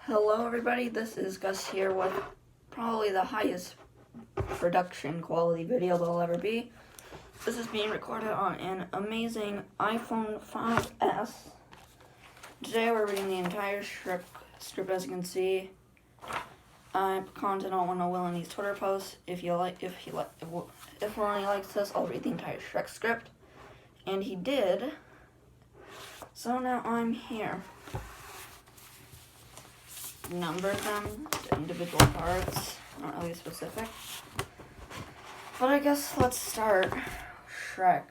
Hello everybody, this is Gus here with probably the highest production quality video there'll ever be. This is being recorded on an amazing iPhone 5S. Today we're reading the entire Shrek script, as you can see. I commented on one of Will and E's Twitter posts. If Ronnie likes this, I'll read the entire Shrek script. And he did. So now I'm here. Numbered them, the individual parts, not really specific. But I guess let's start. Shrek.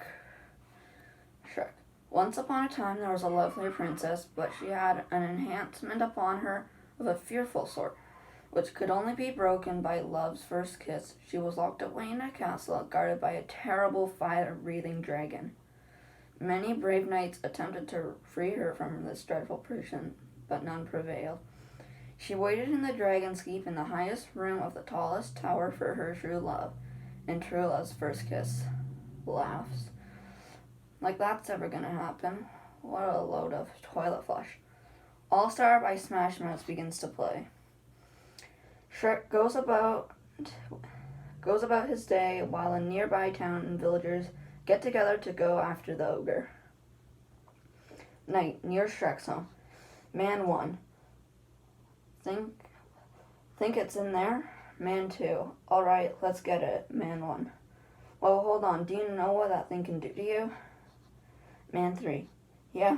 Once upon a time there was a lovely princess, but she had an enhancement upon her of a fearful sort, which could only be broken by love's first kiss. She was locked away in a castle guarded by a terrible fire-breathing dragon. Many brave knights attempted to free her from this dreadful prison, but none prevailed. She waited in the dragon's keep in the highest room of the tallest tower for her true love, and true love's first kiss. Laughs. Like that's ever gonna happen. What a load of toilet flush. All Star by Smash Mouth begins to play. Shrek goes about his day while a nearby town and villagers get together to go after the ogre. Night, near Shrek's home. Man 1. Think it's in there? Man 2. Alright, let's get it. Man 1. Well, hold on. Do you know what that thing can do to you? Man 3. Yeah,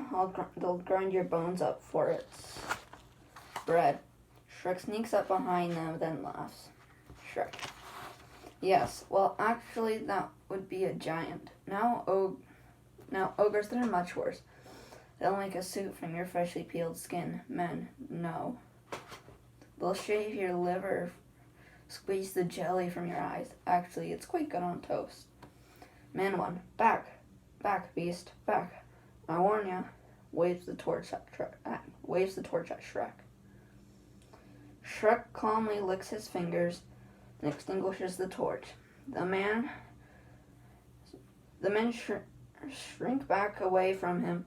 they'll grind your bones up for its bread. Shrek sneaks up behind them, then laughs. Shrek. Yes, well, actually, that would be a giant. Now ogres, they're much worse. They'll make a suit from your freshly peeled skin. Men, no. They'll shave your liver, squeeze the jelly from your eyes. Actually, it's quite good on toast. Man 1. Back, beast, back. I warn ya. Waves the torch at Shrek. Shrek calmly licks his fingers and extinguishes the torch. The men shrink back away from him.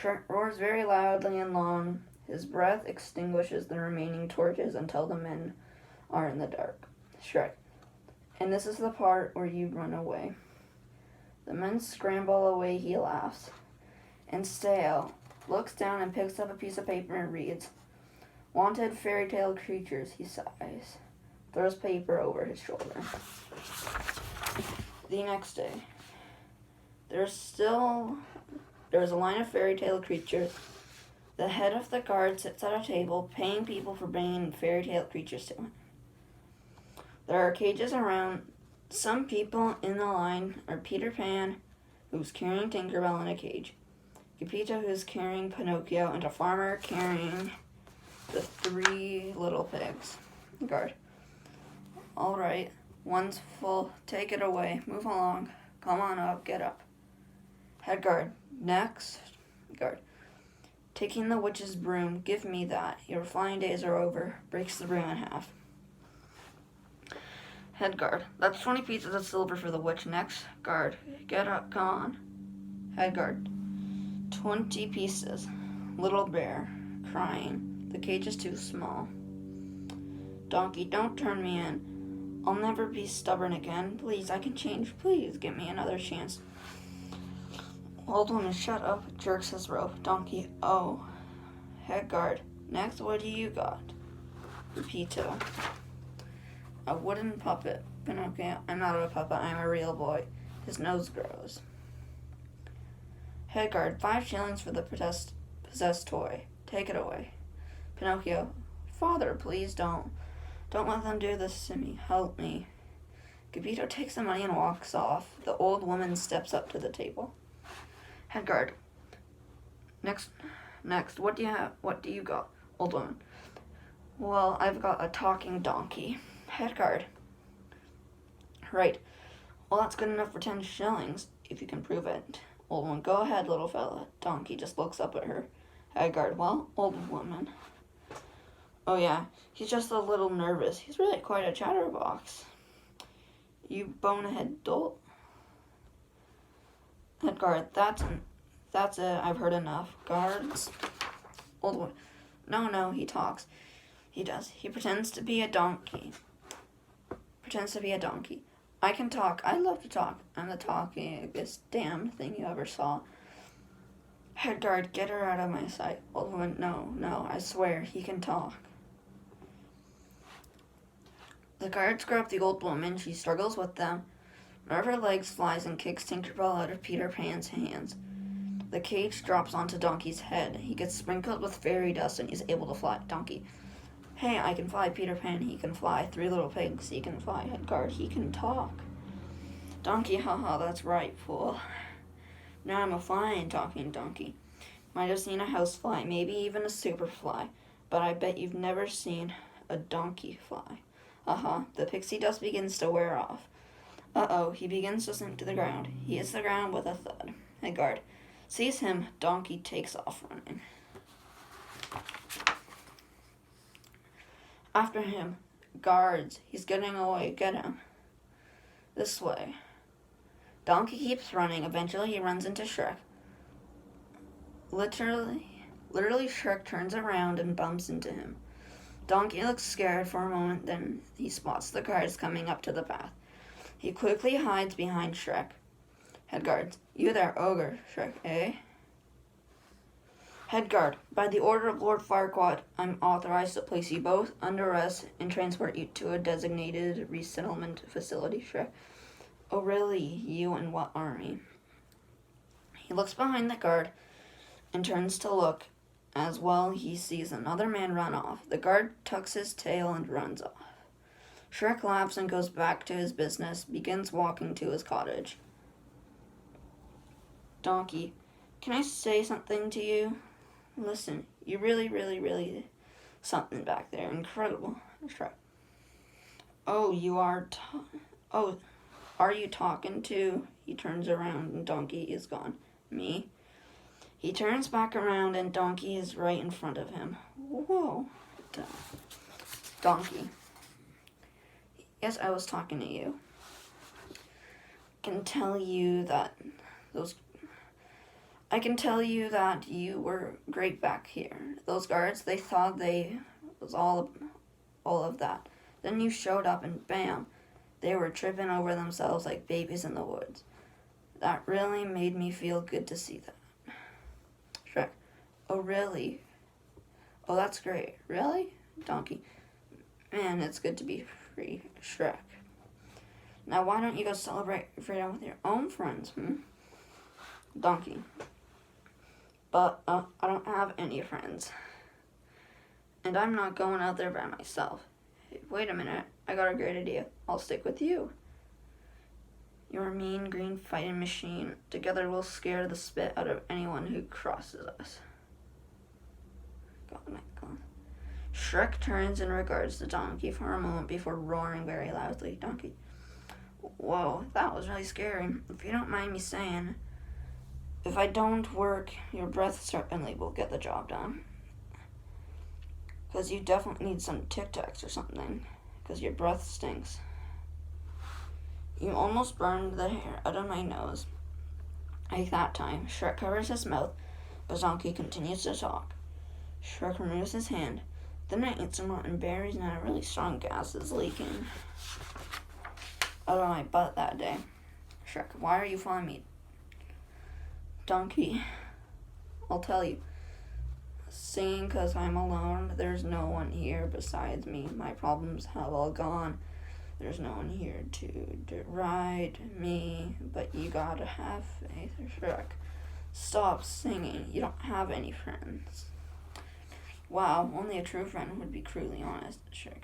Shrek roars very loudly and long. His breath extinguishes the remaining torches until the men are in the dark. Shrek. And this is the part where you run away. The men scramble away, he laughs. And Stale looks down and picks up a piece of paper and reads. Wanted fairy tale creatures, he sighs. Throws paper over his shoulder. The next day. There's a line of fairy tale creatures. The head of the guard sits at a table, paying people for bringing fairy tale creatures to him. There are cages around. Some people in the line are Peter Pan, who's carrying Tinkerbell in a cage, Geppetto, who's carrying Pinocchio, and a farmer carrying the 3 little pigs. Guard. All right, one's full. Take it away. Move along. Come on up. Get up. Head guard. Next. Guard. Taking the witch's broom, give me that. Your flying days are over. Breaks the broom in half. Head guard. That's 20 pieces of silver for the witch. Next. Guard. Get up, come on. Head guard. 20 pieces. Little bear. Crying. The cage is too small. Donkey, don't turn me in. I'll never be stubborn again. Please, I can change. Please, give me another chance. Old woman, shut up, jerks his rope. Donkey, oh. Head guard. Next, what do you got? Geppetto. A wooden puppet. Pinocchio, I'm not a puppet, I'm a real boy. His nose grows. Head guard, 5 shillings for the possessed toy. Take it away. Pinocchio, Father, please don't. Don't let them do this to me. Help me. Geppetto takes the money and walks off. The old woman steps up to the table. Head guard. Next, what do you have? What do you got? Old woman. Well, I've got a talking donkey. Head guard. Right. Well, that's good enough for 10 shillings, if you can prove it. Old woman. Go ahead, little fella. Donkey just looks up at her. Head guard. Well, old woman. Oh yeah, he's just a little nervous. He's really quite a chatterbox. You bonehead dolt. Head guard, that's it, I've heard enough. Guards. Old one. No, he talks. He does. He pretends to be a donkey. I can talk. I love to talk. I'm the talkingest damn thing you ever saw. Head guard, get her out of my sight. Old woman, no, I swear, he can talk. The guards grab the old woman. She struggles with them. One of her legs flies and kicks Tinkerbell out of Peter Pan's hands. The cage drops onto Donkey's head. He gets sprinkled with fairy dust and he's able to fly. Donkey. Hey, I can fly. Peter Pan, he can fly. Three little pigs, he can fly. Head guard, he can talk. Donkey, haha, that's right, fool. Now I'm a flying talking donkey. Might have seen a housefly, maybe even a superfly, but I bet you've never seen a donkey fly. The pixie dust begins to wear off. Uh-oh, he begins to sink to the ground. He hits the ground with a thud. Head guard sees him. Donkey takes off running. After him. Guards, he's getting away. Get him. This way. Donkey keeps running. Eventually he runs into Shrek. Literally, Shrek turns around and bumps into him. Donkey looks scared for a moment, then he spots the guards coming up to the path. He quickly hides behind Shrek. Head guards, you there, ogre, Shrek, eh? Head guard, by the order of Lord Farquaad, I'm authorized to place you both under arrest and transport you to a designated resettlement facility, Shrek. Oh really, you and what army? He looks behind the guard and turns to look. As well, he sees another man run off. The guard tucks his tail and runs off. Shrek laughs and goes back to his business, begins walking to his cottage. Donkey, can I say something to you? Listen, you really something back there. Incredible. Shrek. Oh, you are are you talking to? He turns around and Donkey is gone. Me? He turns back around and Donkey is right in front of him. Whoa. Donkey. Yes, I was talking to you. I can tell you that you were great back here. Those guards, they thought they was all of that. Then you showed up and bam, they were tripping over themselves like babies in the woods. That really made me feel good to see that. Shrek. Oh, really? Oh, that's great. Really? Donkey. Man, it's good to be free. Shrek. Now, why don't you go celebrate freedom with your own friends, Donkey. But, I don't have any friends. And I'm not going out there by myself. Hey, wait a minute. I got a great idea. I'll stick with you. You're a mean green fighting machine. Together we'll scare the spit out of anyone who crosses us. God. Shrek turns and regards the donkey for a moment before roaring very loudly. Donkey. Whoa, that was really scary. If you don't mind me saying, if I don't work, your breath certainly will get the job done. Because you definitely need some Tic Tacs or something. Because your breath stinks. You almost burned the hair out of my nose. Like that time, Shrek covers his mouth, but Donkey continues to talk. Shrek removes his hand. Then I ate some rotten berries and a really strong gas is leaking out of my butt that day. Shrek, why are you following me? Donkey, I'll tell you. Singing 'cause I'm alone. There's no one here besides me. My problems have all gone. There's no one here to deride me, but you gotta have faith, Shrek. Stop singing. You don't have any friends. Wow, only a true friend would be cruelly honest, Shrek.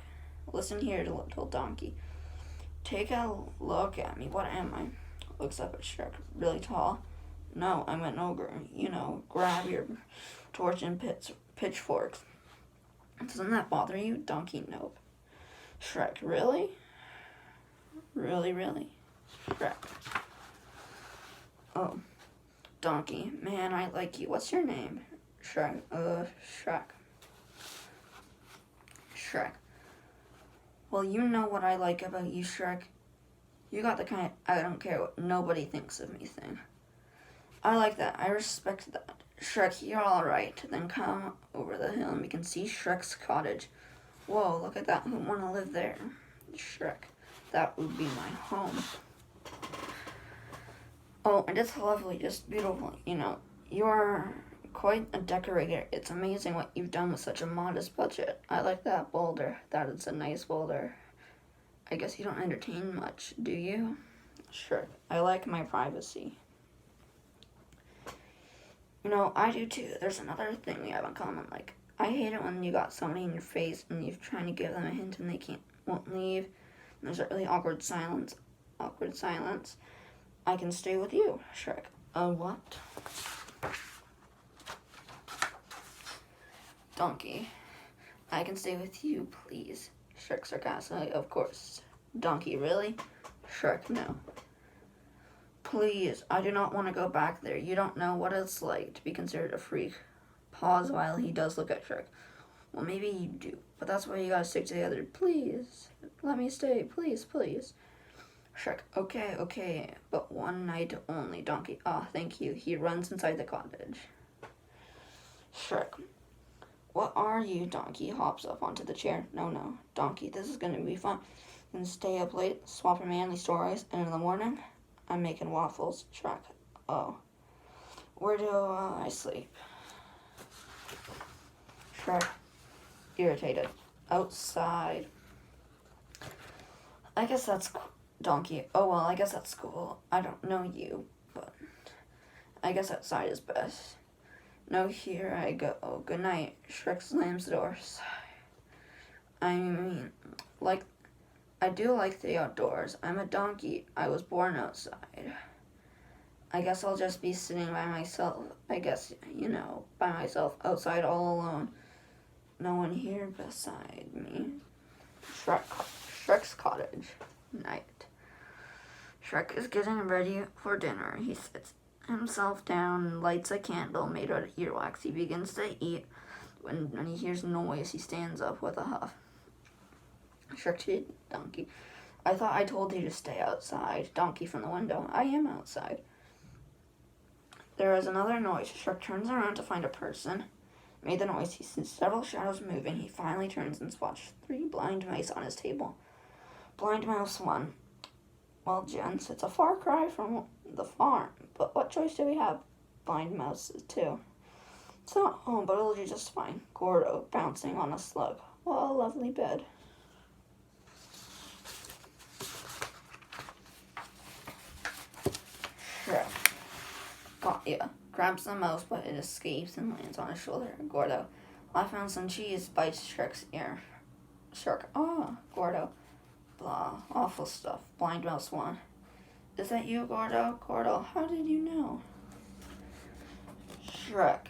Listen here, little donkey. Take a look at me. What am I? Looks up at Shrek. Really tall? No, I'm an ogre. You know, grab your torch and pitchforks. Doesn't that bother you? Donkey, nope. Shrek, really? Really? Shrek. Oh. Donkey, man, I like you. What's your name? Shrek. Shrek. Well, you know what I like about you, Shrek. You got the kind of I don't care what nobody thinks of me thing. I like that. I respect that. Shrek, you're alright. Then come over the hill and we can see Shrek's cottage. Whoa, look at that. Who want to live there? Shrek. That would be my home. Oh, and it's lovely, just beautiful. You know, you are quite a decorator. It's amazing what you've done with such a modest budget. I like that boulder. That is a nice boulder. I guess you don't entertain much, do you? Sure. I like my privacy. You know, I do too. There's another thing we have in common. Like, I hate it when you got somebody in your face and you're trying to give them a hint and they won't leave. And there's a really awkward silence. Awkward silence. I can stay with you, Shrek. What? Donkey. I can stay with you, please. Shrek sarcastically. Of course. Donkey, really? Shrek, no. Please, I do not want to go back there. You don't know what it's like to be considered a freak. Pause while he does look at Shrek. Well, maybe you do, but that's why you gotta stick together. Please, let me stay. Please, please. Shrek, okay, but one night only. Donkey, thank you. He runs inside the cottage. Shrek, what are you? Donkey hops up onto the chair. No, Donkey, this is gonna be fun. And stay up late, swapping manly stories, and in the morning, I'm making waffles. Shrek, oh. Where do I sleep? Shrek, irritated. Outside. I guess that's Donkey. Oh, well, I guess that's cool. I don't know you, but I guess outside is best. No, here I go. Oh, good night. Shrek slams the door. I mean, I do like the outdoors. I'm a donkey. I was born outside. I guess I'll just be sitting by myself. I guess, by myself, outside all alone. No one here beside me. Shrek's cottage. Night. Shrek is getting ready for dinner. He sits himself down and lights a candle made out of earwax. He begins to eat. When he hears noise, he stands up with a huff. Shrek to Donkey. I thought I told you to stay outside. Donkey from the window. I am outside. There is another noise. Shrek turns around to find a person. Made the noise. He sees several shadows moving. He finally turns and spots 3 blind mice on his table. Blind mouse 1. Well, gents, it's a far cry from the farm, but what choice do we have? Blind mouse 2. It's not home, but it'll do just fine. Gordo, bouncing on a slug. What a lovely bed. Shrek. Got ya. Grabs the mouse, but it escapes and lands on his shoulder. Gordo. I found some cheese, bites Shrek's ear. Shrek. Gordo. Blah. Awful stuff. Blind mouse 1. Is that you, Gordo? Gordo, how did you know? Shrek.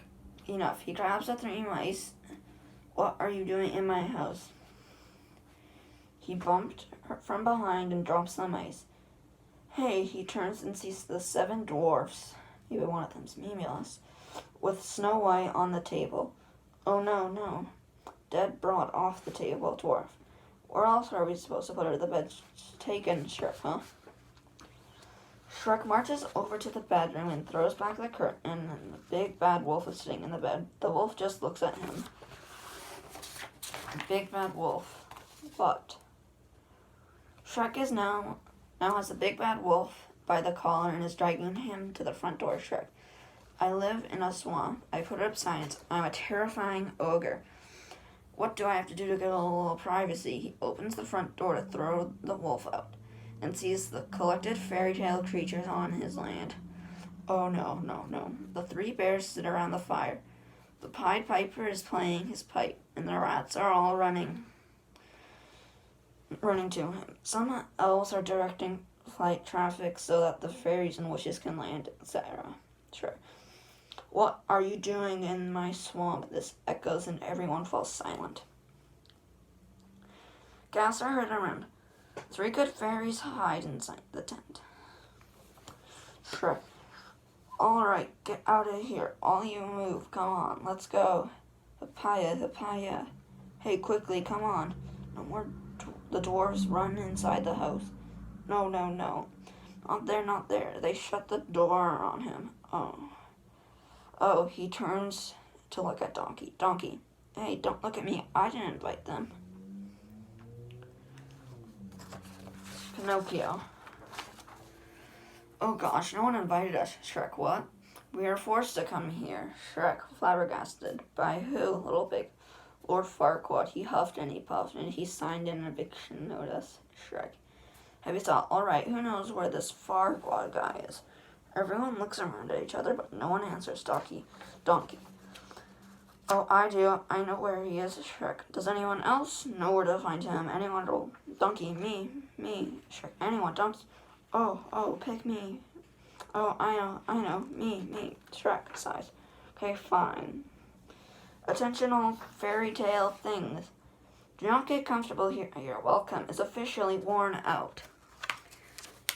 Enough. He grabs the 3 mice. What are you doing in my house? He bumped her from behind and drops the mice. Hey, he turns and sees the 7 dwarfs. Maybe one of them's Mimulus. With Snow White on the table. Oh no. Dead brought off the table, dwarf. Where else are we supposed to put her? The bed's taken, Shrek, huh? Shrek marches over to the bedroom and throws back the curtain, and the big bad wolf is sitting in the bed. The wolf just looks at him. Big bad wolf. What? Shrek is now has the big bad wolf by the collar and is dragging him to the front door. Shrek. I live in a swamp. I put up signs. I'm a terrifying ogre. What do I have to do to get a little privacy? He opens the front door to throw the wolf out and sees the collected fairy tale creatures on his land. Oh no. The 3 bears sit around the fire. The Pied Piper is playing his pipe, and the rats are all running to him. Some elves are directing flight traffic so that the fairies and witches can land, etc. Sure. What are you doing in my swamp? This echoes and everyone falls silent. Gasps are heard around. 3 good fairies hide inside the tent. Shrek. Alright, get out of here. All you move. Come on, let's go. Papaya. Hey, quickly, come on. No more. The dwarves run inside the house. No. Not there. They shut the door on him. Oh, he turns to look at Donkey. Donkey, hey, don't look at me. I didn't invite them. Pinocchio. Oh gosh, no one invited us. Shrek, what? We are forced to come here. Shrek, flabbergasted. By who, Little Pig? Lord Farquaad. He huffed and he puffed, and he signed an eviction notice. Shrek. Heavy thought, alright, who knows where this Farquaad guy is? Everyone looks around at each other, but no one answers. Donkey. Oh, I do. I know where he is, Shrek. Does anyone else know where to find him? Anyone? Oh, Donkey, me, Shrek. Anyone? Donkey. Oh, pick me. Oh, I know. Me, Shrek sighs. Okay, fine. Attention all fairy tale things. Do not get comfortable here. Your welcome is officially worn out.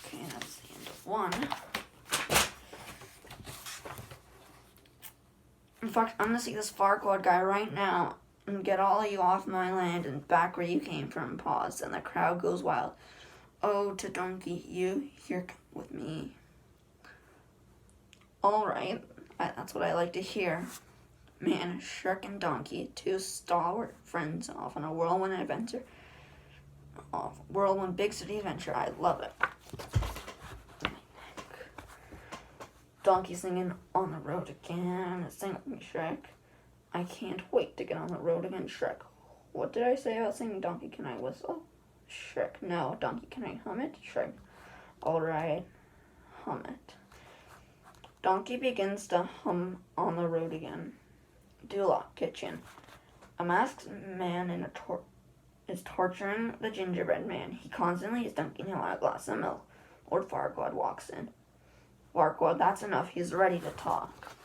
Okay, that's the end of one. In fact, I'm gonna see this Farquaad guy right now and get all of you off my land and back where you came from. Pause, and the crowd goes wild. Oh, to Donkey, you here with me. All right, that's what I like to hear. Man, Shrek and Donkey, two stalwart friends off on a whirlwind adventure. Whirlwind big city adventure. I love it. Donkey singing on the road again. Sing with me, Shrek. I can't wait to get on the road again, Shrek. What did I say about singing? Donkey, can I whistle? Shrek, no. Donkey, can I hum it? Shrek, alright, hum it. Donkey begins to hum on the road again. Duloc kitchen. A masked man is torturing the gingerbread man. He constantly is dunking him on a glass of milk. Lord Farquaad walks in. Farquaad, that's enough. He's ready to talk.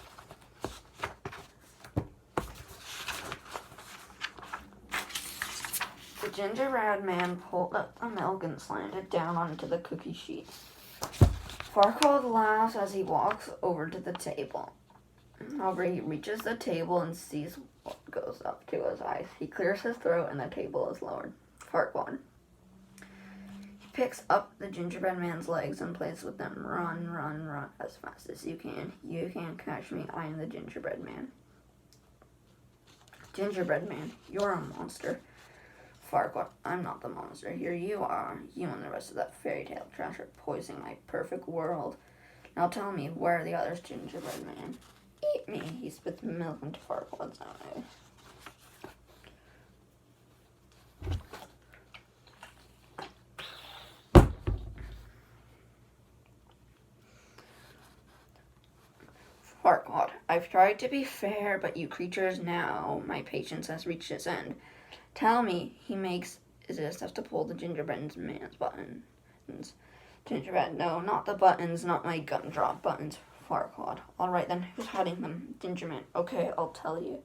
The gingerbread man pulled up the milk and slammed it down onto the cookie sheet. Farquaad laughs as he walks over to the table. However, he reaches the table and sees what goes up to his eyes. He clears his throat and the table is lowered. Farquaad. He picks up the gingerbread man's legs and plays with them. Run as fast as you can. You can't catch me. I am the gingerbread man. Gingerbread man, you're a monster. Farquaad, I'm not the monster. Here you are. You and the rest of that fairy tale trash are poisoning my perfect world. Now tell me, where are the others, gingerbread man? Eat me. He spits milk into Farquaad's eye. Farquaad, I've tried to be fair, but you creatures now, my patience has reached its end. Tell me, he makes it have to pull the gingerbread man's buttons. Gingerbread, no, not the buttons, not my gumdrop buttons. Farquaad, alright then, who's hiding them? Gingerman, okay, I'll tell you.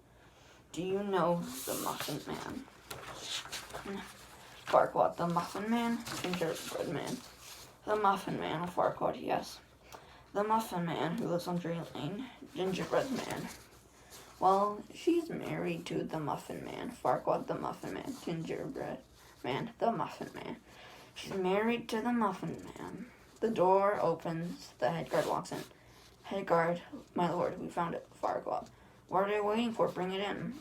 Do you know the Muffin Man? Farquaad, the Muffin Man? Gingerbread Man. The Muffin Man, Farquaad, yes. The Muffin Man who lives on Drury Lane. Gingerbread Man. Well, she's married to the Muffin Man. Farquaad, the Muffin Man. Gingerbread Man, the Muffin Man. She's married to the Muffin Man. The door opens. The head guard walks in. Head guard, my lord, we found it. Farquaad. What are you waiting for? Bring it in.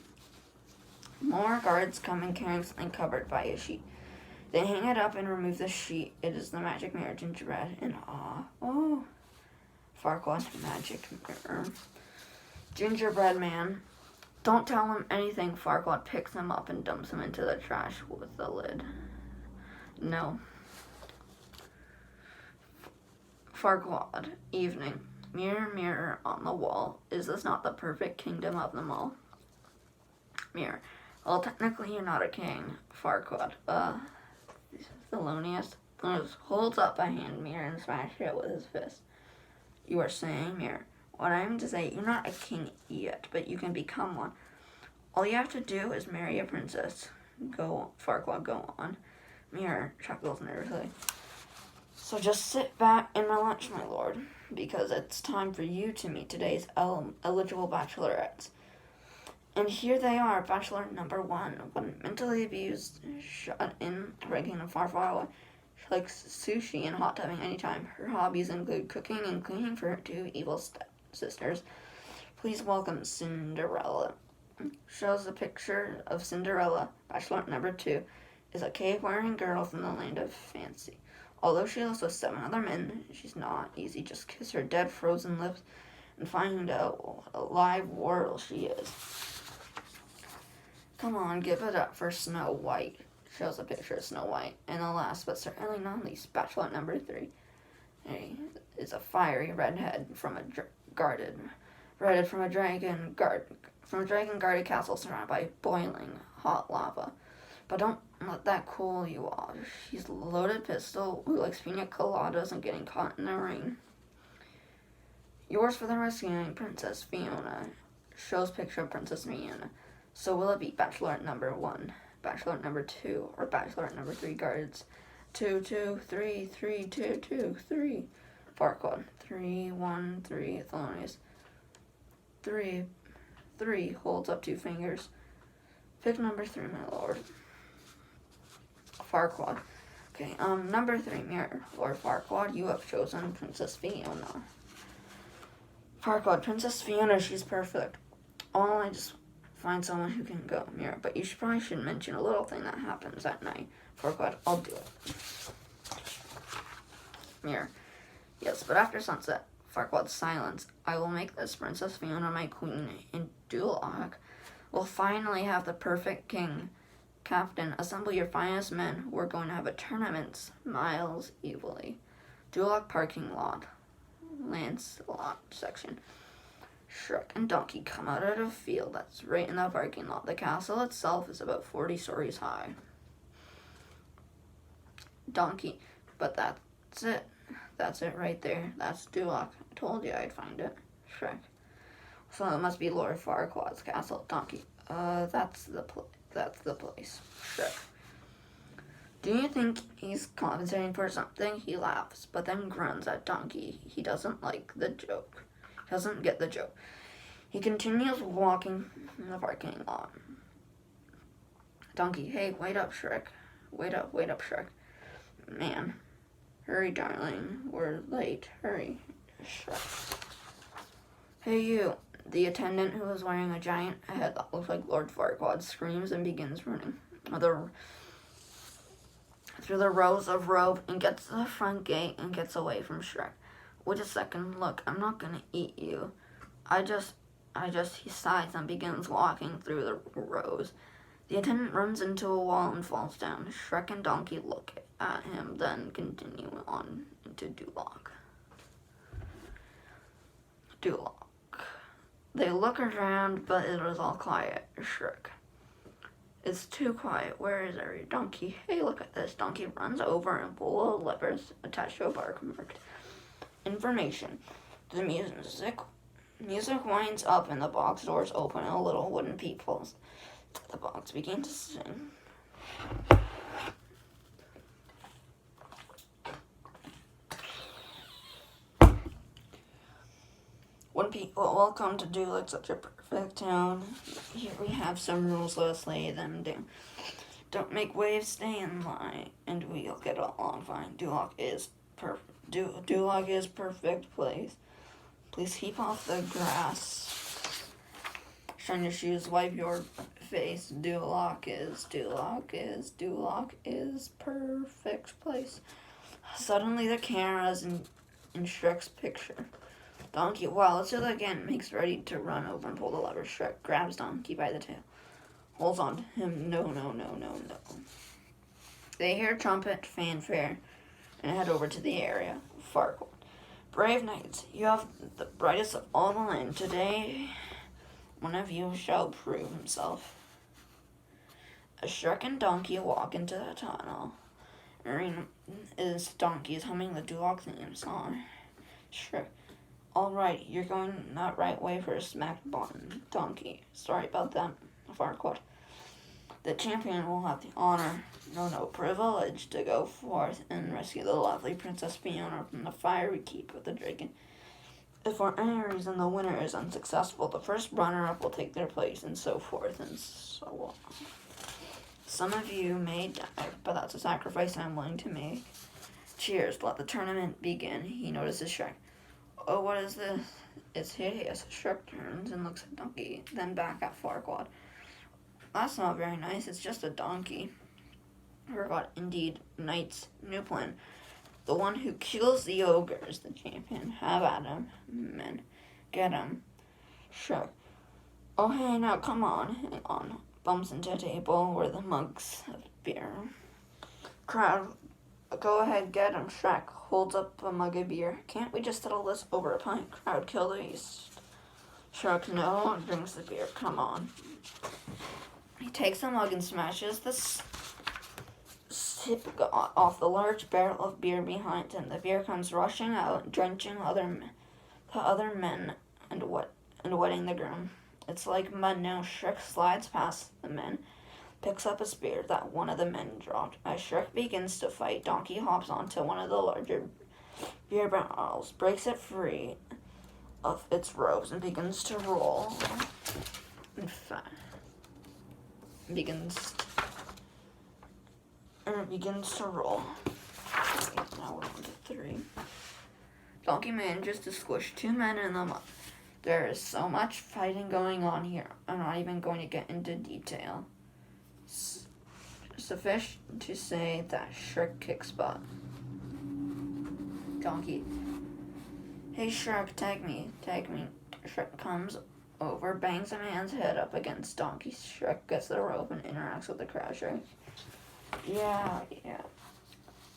More guards come in carrying something covered by a sheet. They hang it up and remove the sheet. It is the magic mirror. Gingerbread in awe. Oh. Farquaad, magic mirror. Gingerbread man. Don't tell him anything. Farquaad picks him up and dumps him into the trash with the lid. No. Farquaad, evening. Mirror, mirror on the wall, is this not the perfect kingdom of them all? Mirror. Well, technically you're not a king. Farquaad. Thelonious holds up a hand mirror and smashes it with his fist. You are saying, mirror, what I am to say, you're not a king yet, but you can become one. All you have to do is marry a princess. Farquaad, go on. Mirror chuckles nervously. So just sit back and relax, my lord, because it's time for you to meet today's eligible bachelorettes. And here they are, bachelor number 1, when mentally abused, shut in, breaking and far, far away. She likes sushi and hot tubbing anytime. Her hobbies include cooking and cleaning for her 2 evil stepsisters. Please welcome Cinderella. Shows a picture of Cinderella. Bachelor number 2 is a cave-wearing girl from the land of fancy. Although she lives with 7 other men, she's not easy. Just kiss her dead, frozen lips and find out what a live world she is. Come on, give it up for Snow White. Shows a picture of Snow White. And the last, but certainly not least, bachelor number 3. Is a fiery redhead from a dragon guarded castle surrounded by boiling hot lava. But don't let that cool you off. She's a loaded pistol who likes pina coladas and getting caught in the rain. Yours for the rescuing, Princess Fiona. Shows picture of Princess Fiona. So will it be Bachelorette number 1, Bachelorette number 2, or Bachelorette number 3 guards? 2, 2, 3, 3, 2, 2, 3. Farquaad. 3, 1, 3. Thelonious. 3, 3. Holds up 2 fingers. Pick number 3, my lord. Farquaad. Okay, number 3, mirror. Lord Farquaad, you have chosen Princess Fiona. Farquaad, Princess Fiona, she's perfect. I just find someone who can go mirror, but you probably should mention a little thing that happens at night. Farquaad, I'll do it. Mirror. Yes, but after sunset, Farquaad's silence. I will make this Princess Fiona my queen. In Duloc, we'll finally have the perfect king. Captain, assemble your finest men. We're going to have a tournament. Smiles evilly. Duloc parking lot. Lancelot section. Shrek and Donkey come out of the field that's right in the parking lot. The castle itself is about 40 stories high. Donkey, but that's it. That's it right there. That's Duloc. I told you I'd find it. Shrek. So it must be Lord Farquaad's castle. Donkey. That's the place. Shrek. Do you think he's compensating for something? He laughs, but then grunts at Donkey. He doesn't like the joke. Doesn't get the joke. He continues walking in the parking lot. Donkey, hey, wait up, Shrek. Wait up, Shrek. Man. Hurry, darling. We're late. Hurry. Shrek. Hey, you. The attendant, who is wearing a giant head that looks like Lord Farquaad, screams and begins running through the rows of rope and gets to the front gate and gets away from Shrek. Wait a second. Look, I'm not gonna eat you. He sighs and begins walking through the rows. The attendant runs into a wall and falls down. Shrek and Donkey look at him, then continue on into Duloc. They look around, but it is all quiet. Shrek. It's too quiet. Where is every Donkey? Hey, look at this. Donkey runs over and pulls a levers attached to a bark marked information. The music winds up and the box doors open and a little wooden peep falls. The box begins to sing. When people welcome to Duloc, such a perfect town. Here we have some rules, let's lay them down. Don't make waves, stay in line, and we'll get along fine. Duloc is perfect place. Please keep off the grass. Shine your shoes, wipe your face. Duloc is perfect place. Suddenly the camera's in Shrek's picture. Donkey, wow, let's do that again. Makes ready to run over and pull the lever. Shrek grabs Donkey by the tail. Holds on to him. No. They hear trumpet, fanfare, and head over to the area. Farquaad. Brave knights, you have the brightest of all the land. Today, one of you shall prove himself. As Shrek and Donkey walk into the tunnel, Donkey is humming the Duloc theme song. Shrek. Alright, you're going that right way for a smack button, Donkey. Sorry about that, Farquaad. The champion will have the honor, privilege to go forth and rescue the lovely Princess Fiona from the fiery keep of the dragon. If for any reason the winner is unsuccessful, the first runner-up will take their place, and so forth and so on. Some of you may die, but that's a sacrifice I'm willing to make. Cheers, let the tournament begin. He notices Shrek. Oh, what is this? It's hideous. Shrek turns and looks at Donkey, then back at Farquaad. That's not very nice. It's just a donkey. Farquaad, indeed. Knight's new plan. The one who kills the ogre is the champion. Have at him, men. Get him. Shrek. Oh, hey, now, come on. Hang on. Bumps into a table where the mugs of beer. Crowd. Go ahead, get him. Shrek holds up a mug of beer. Can't we just settle this over a pint? Crowd, kill the beast. Shrek, no, and drinks the beer. Come on. He takes the mug and smashes the sip off the large barrel of beer behind him. The beer comes rushing out, drenching the other men and wetting the ground. It's like mud now. Shrek slides past the men, picks up a spear that one of the men dropped. As Shrek begins to fight, Donkey hops onto one of the larger beer barrels, breaks it free of its ropes, and begins to roll. In fact, begins to roll. Now we're on to 3. Donkey manages to squish 2 men in the mud. There is so much fighting going on here. I'm not even going to get into detail. Sufficient to say that Shrek kicks butt. Donkey. Hey Shrek, tag me. Shrek comes over, bangs a man's head up against Donkey. Shrek gets the rope and interacts with the crowd. Shrek. Yeah.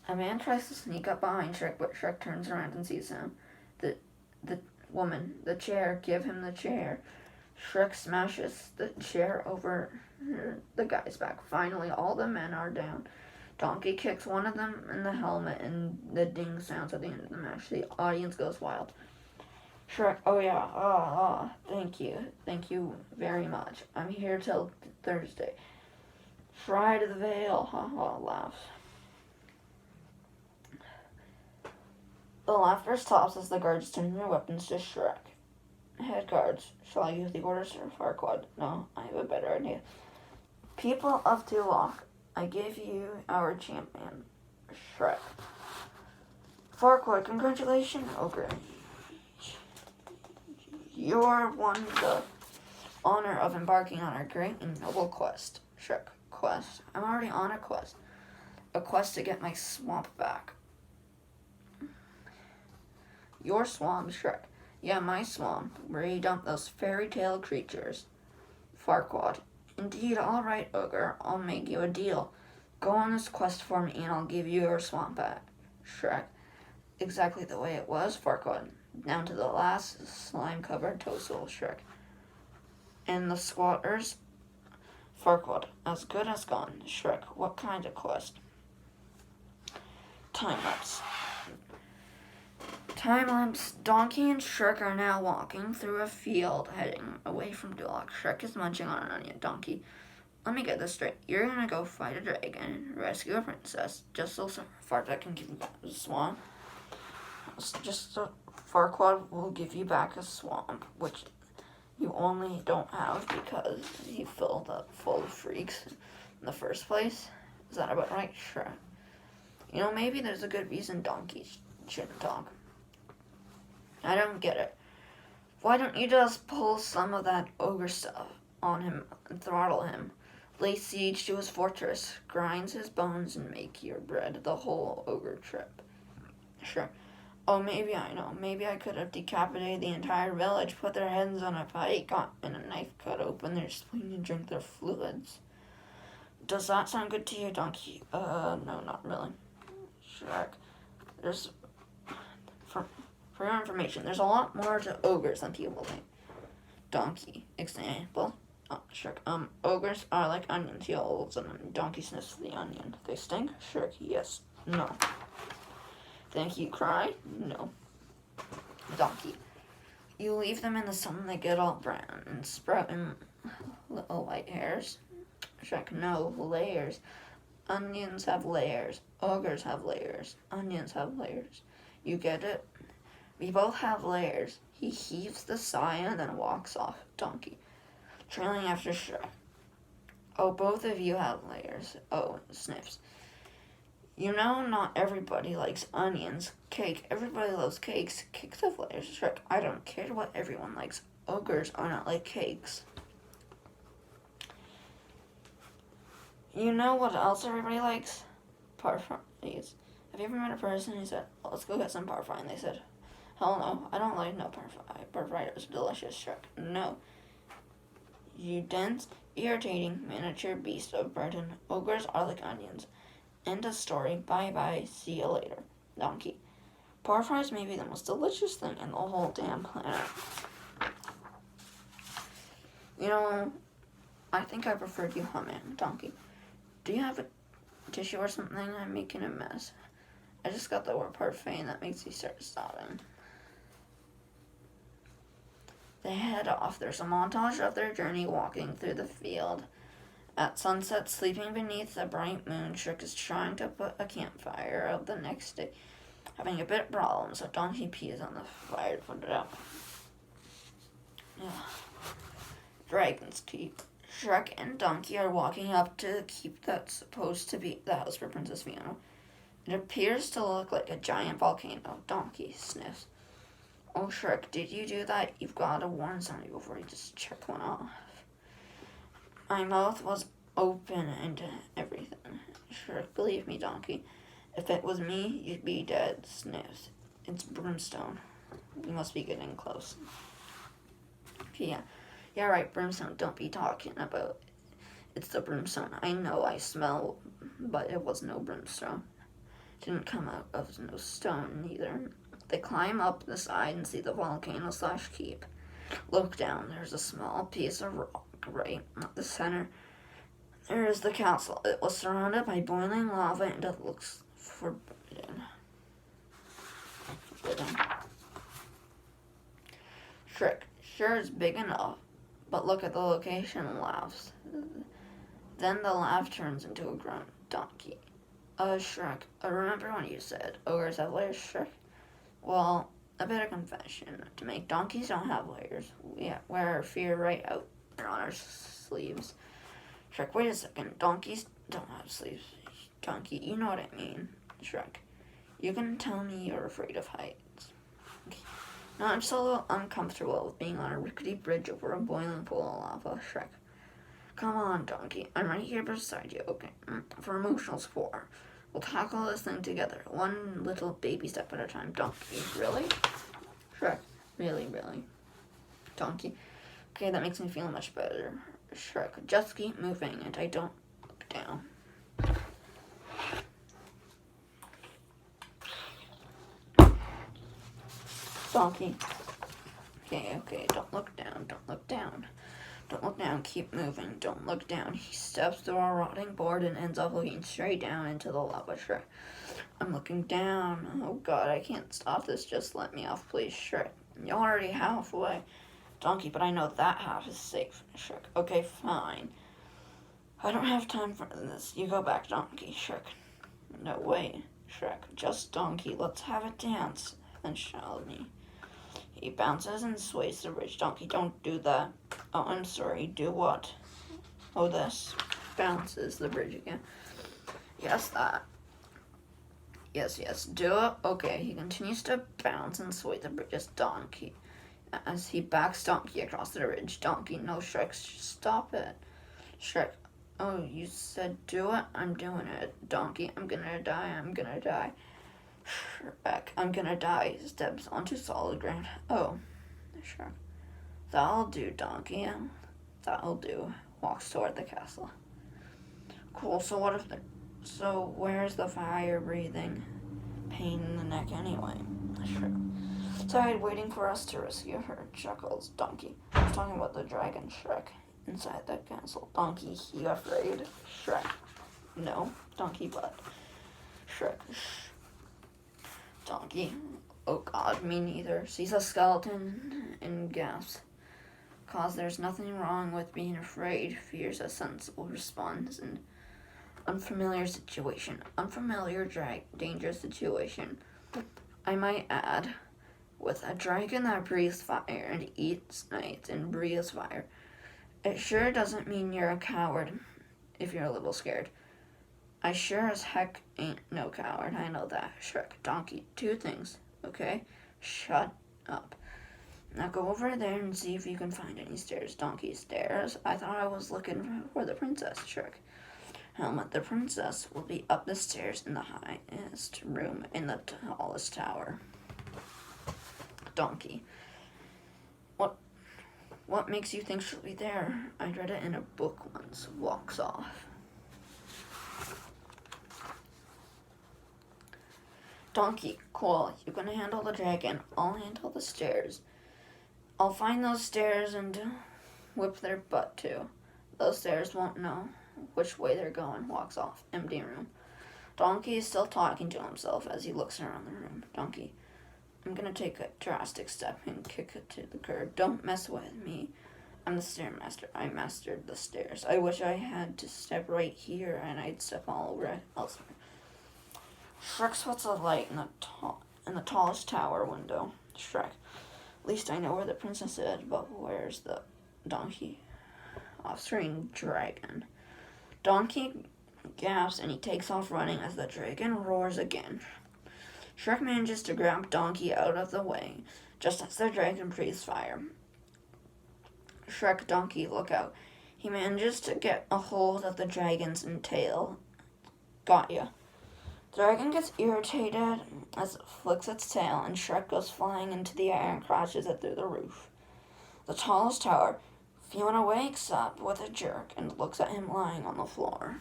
A man tries to sneak up behind Shrek, but Shrek turns around and sees him. The woman, the chair, give him the chair. Shrek smashes the chair over the guy's back. Finally, all the men are down. Donkey kicks one of them in the helmet, and the ding sounds at the end of the match. The audience goes wild. Shrek, oh yeah, thank you very much. I'm here till Thursday. Fry to the veil, laughs. The laughter stops as the guards turn their weapons to Shrek. Head guards, shall I give the orders or Farquaad? No, I have a better idea. People of Duloc, I give you our champion, Shrek. Farquaad, congratulations, Ogre. You're won the honor of embarking on our great and noble quest. Shrek, quest? I'm already on a quest. A quest to get my swamp back. Your swamp, Shrek. Yeah, my swamp, where you dump those fairy tale creatures. Farquaad. Indeed, all right, Ogre. I'll make you a deal. Go on this quest for me, and I'll give you your swamp back. Shrek. Exactly the way it was, Farquaad. Down to the last slime-covered toadstool, Shrek. And the squatters? Farquaad. As good as gone. Shrek. What kind of quest? Time-lapse. Time-lapse. Donkey and Shrek are now walking through a field, heading away from Duloc. Shrek is munching on an onion. Donkey. Let me get this straight. You're gonna go fight a dragon and rescue a princess, just so Farquaad can give you back the swamp. Just so Farquaad will give you back a swamp, which you only don't have because you filled up full of freaks in the first place. Is that about right? Sure. You know, maybe there's a good reason donkeys shouldn't talk. I don't get it. Why don't you just pull some of that ogre stuff on him and throttle him? Lay siege to his fortress, grinds his bones, and make your bread the whole ogre trip. Sure. Oh, maybe I know. Maybe I could have decapitated the entire village, put their heads on a pike, and a knife cut open their spleen and drink their fluids. Does that sound good to you, Donkey? No, not really. Shrek. For your information, there's a lot more to ogres than people think. Donkey. Example. Oh, Shrek. Ogres are like onions. He holds them, and Donkey sniffs the onion. They stink? Shrek. Yes. No. Think you cry? No. Donkey. You leave them in the sun, they get all brown and sprout in little white hairs. Shrek. No. Layers. Onions have layers. Ogres have layers. Onions have layers. You get it? We both have layers. He heaves the sigh and then walks off. Donkey. Trailing after Shrek. Oh, both of you have layers. Oh, sniffs. You know, not everybody likes onions. Cake. Everybody loves cakes. Cakes have layers. Shrek. I don't care what everyone likes. Ogres are not like cakes. You know what else everybody likes? Parfaits. have you ever met a person who said, well, let's go get some parfait? And they said, hell no, I don't like no parfait. Parfait is delicious, Shrek. No. You dense, irritating miniature beast of burden. Ogres are like onions. End of story. Bye-bye. See you later. Donkey. Parfaits may be the most delicious thing in the whole damn planet. You know, I think I preferred you humming, Donkey. Do you have a tissue or something? I'm making a mess. I just got the word parfait and that makes me start sobbing. They head off. There's a montage of their journey walking through the field. At sunset, sleeping beneath the bright moon, Shrek is trying to put a campfire out the next day. Having a bit of problems, so Donkey pees on the fire to put it out. Dragon's Keep. Shrek and Donkey are walking up to the keep that's supposed to be the house for Princess Fiona. It appears to look like a giant volcano. Donkey sniffs. Oh, Shrek, did you do that? You've got to warn somebody before you just check one off. My mouth was open and everything. Shrek, believe me, Donkey. If it was me, you'd be dead. Sniffs. It's brimstone. You must be getting close. Yeah, right, brimstone. Don't be talking about it. It's the brimstone. I know I smell, but it was no brimstone. Didn't come out of no stone either. They climb up the side and see the volcano/keep. Look down. There's a small piece of rock right at the center. There is the castle. It was surrounded by boiling lava and it looks forbidden. Shrek, sure it's big enough, but look at the location, laughs. Then the laugh turns into a groan. Donkey. Shrek, I remember when you said ogres have layers, Shrek? Well, a bit of confession. To make donkeys don't have layers. We wear our fear right out on our sleeves. Shrek, wait a second. Donkeys don't have sleeves. Donkey, you know what I mean. Shrek, you can tell me you're afraid of heights. Okay. No, I'm still a little uncomfortable with being on a rickety bridge over a boiling pool of lava. Shrek, come on, Donkey. I'm right here beside you, okay? For emotional support. We'll tackle this thing together. One little baby step at a time. Donkey, really? Shrek, really? Donkey, okay, that makes me feel much better. Shrek, just keep moving and I don't look down. Donkey, okay, don't look down. Don't look down, keep moving, don't look down. He steps through a rotting board and ends up looking straight down into the lava. Shrek, I'm looking down. Oh god, I can't stop this, just let me off, please. Shrek, you're already halfway. Donkey, but I know that half is safe. Shrek, okay, fine. I don't have time for this. You go back, Donkey. Shrek, no way. Shrek, just Donkey, let's have a dance. Then shall me. He bounces and sways the bridge. Donkey, don't do that. Oh, I'm sorry. Do what? Oh, this. Bounces the bridge again. Yes, that. Yes. Do it. Okay. He continues to bounce and sway the bridge as Donkey. As he backs Donkey across the bridge. Donkey, no, Shrek, stop it. Shrek, oh, you said do it? I'm doing it. Donkey, I'm gonna die. Shrek, I'm gonna die. Steps onto solid ground. Oh, Shrek. That'll do, Donkey. That'll do. Walks toward the castle. Cool, so where's the fire breathing? Pain in the neck anyway. Shrek. Tired waiting for us to rescue her, chuckles Donkey. I was talking about the dragon, Shrek. Inside that castle. Donkey, you afraid? Shrek. No, Donkey, but Shrek. Donkey, oh god, me neither. Sees a skeleton and gasps. Cause there's nothing wrong with being afraid. Fear's a sensible response in unfamiliar situation. Dangerous situation. I might add, with a dragon that breathes fire and eats night and breathes fire. It sure doesn't mean you're a coward if you're a little scared. I sure as heck ain't no coward, I know that. Shrek, Donkey, 2 things, okay? Shut up. Now go over there and see if you can find any stairs. Donkey, stairs? I thought I was looking for the princess. Shrek, helmet. The princess will be up the stairs in the highest room in the tallest tower. Donkey. What makes you think she'll be there? I read it in a book once. Walks off. Donkey. Cool. You can handle the dragon. I'll handle the stairs. I'll find those stairs and whip their butt too. Those stairs won't know which way they're going. Walks off. Empty room. Donkey is still talking to himself as he looks around the room. Donkey. I'm gonna take a drastic step and kick it to the curb. Don't mess with me. I'm the stairmaster. I mastered the stairs. I wish I had to step right here and I'd step all over it elsewhere. Shrek spots a light in the tallest tower window. Shrek. At least I know where the princess is, but where's the donkey? Off-screen dragon. Donkey gasps and he takes off running as the dragon roars again. Shrek manages to grab Donkey out of the way, just as the dragon breathes fire. Shrek, Donkey, look out. He manages to get a hold of the dragon's tail. Got ya. The dragon gets irritated as it flicks its tail, and Shrek goes flying into the air and crashes it through the roof. The tallest tower. Fiona wakes up with a jerk and looks at him lying on the floor.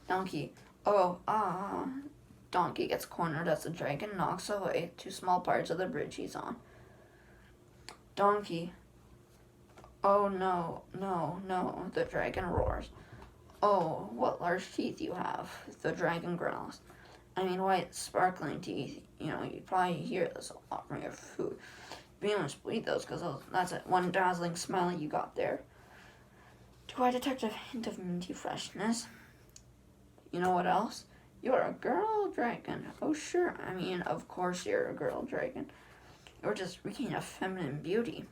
Donkey. Oh, Donkey gets cornered as the dragon knocks away 2 small parts of the bridge he's on. Donkey. Oh, no, the dragon roars. Oh, what large teeth you have, the dragon growls. I mean, white, sparkling teeth. You know, you'd probably hear this a lot from your food. Be honest, eat those, because that's it. One dazzling smile you got there. Do I detect a hint of minty freshness? You know what else? You're a girl dragon. Oh, sure. I mean, of course you're a girl dragon. You're just reeking of feminine beauty.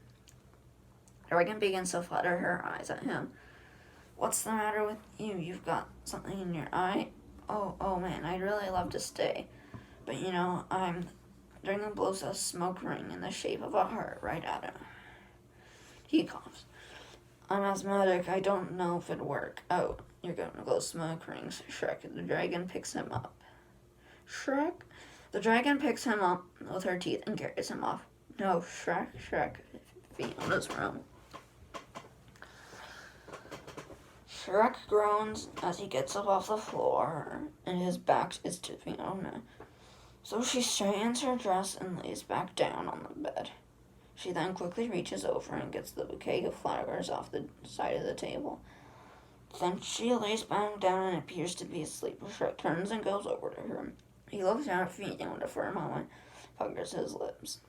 Dragon begins to flutter her eyes at him. What's the matter with you? You've got something in your eye? Oh man, I'd really love to stay. But you know, Dragon blows a smoke ring in the shape of a heart right at him. He coughs. I'm asthmatic. I don't know if it'd work. Oh, you're going to blow smoke rings. Shrek. The dragon picks him up. Shrek? The dragon picks him up with her teeth and carries him off. No, Shrek. Fiona's room. Shrek groans as he gets up off the floor, and his back is to Fiona. So she straightens her dress and lays back down on the bed. She then quickly reaches over and gets the bouquet of flowers off the side of the table. Then she lays back down and appears to be asleep. Shrek turns and goes over to her. He looks down at Fiona for a moment, puckers his lips.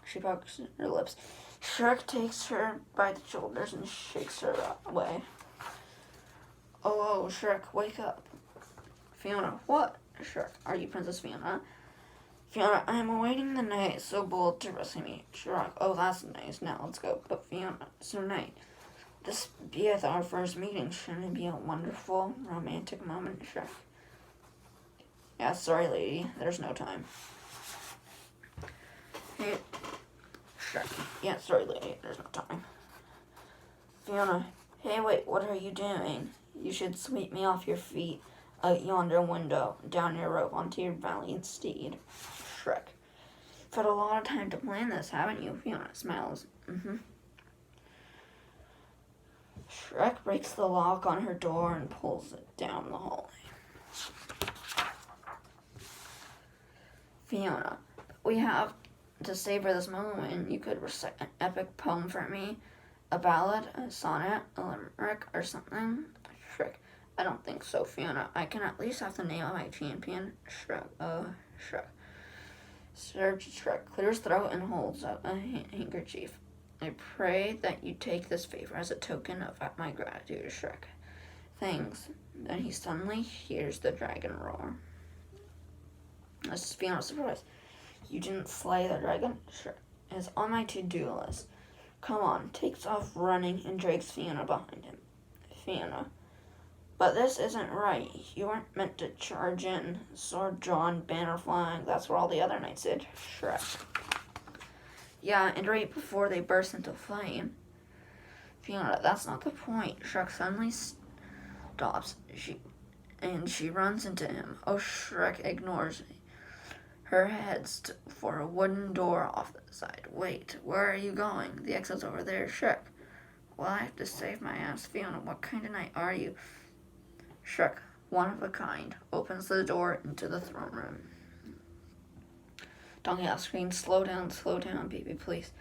She puckers her lips. Shrek takes her by the shoulders and shakes her away. Oh, Shrek, wake up. Fiona, what? Shrek, are you Princess Fiona? Fiona, I am awaiting the knight so bold to rescue me. Shrek, oh, that's nice. Now let's go. But Fiona, Sir Knight, this beeth our first meeting. Shouldn't it be a wonderful, romantic moment, Shrek? Yeah, sorry, lady. There's no time. Hey, Shrek. Yeah, sorry, lady. There's no time. Fiona, hey, wait, what are you doing? You should sweep me off your feet out yonder window, down your rope onto your valiant steed. Shrek. You've had a lot of time to plan this, haven't you? Fiona smiles. Shrek breaks the lock on her door and pulls it down the hallway. Fiona, we have to savor this moment. You could recite an epic poem for me, a ballad, a sonnet, a limerick, or something. Shrek, I don't think so, Fiona. I can at least have the name of my champion. Shrek. Sir Shrek clears throat and holds up a handkerchief. I pray that you take this favor as a token of my gratitude, Shrek. Thanks. Then he suddenly hears the dragon roar. This is Fiona's surprise. You didn't slay the dragon? Shrek. It's on my to-do list. Come on, takes off running and drags Fiona behind him. Fiona. But this isn't right. You weren't meant to charge in. Sword drawn, banner flying. That's what all the other knights did. Shrek. Yeah, and right before they burst into flame. Fiona, that's not the point. Shrek suddenly stops. She runs into him. Oh, Shrek ignores her heads for a wooden door off the side. Wait, where are you going? The exit's over there, Shrek. Well, I have to save my ass. Fiona, what kind of knight are you? Shrek, one of a kind, opens the door into the throne room. Donkey screams, slow down, baby, please.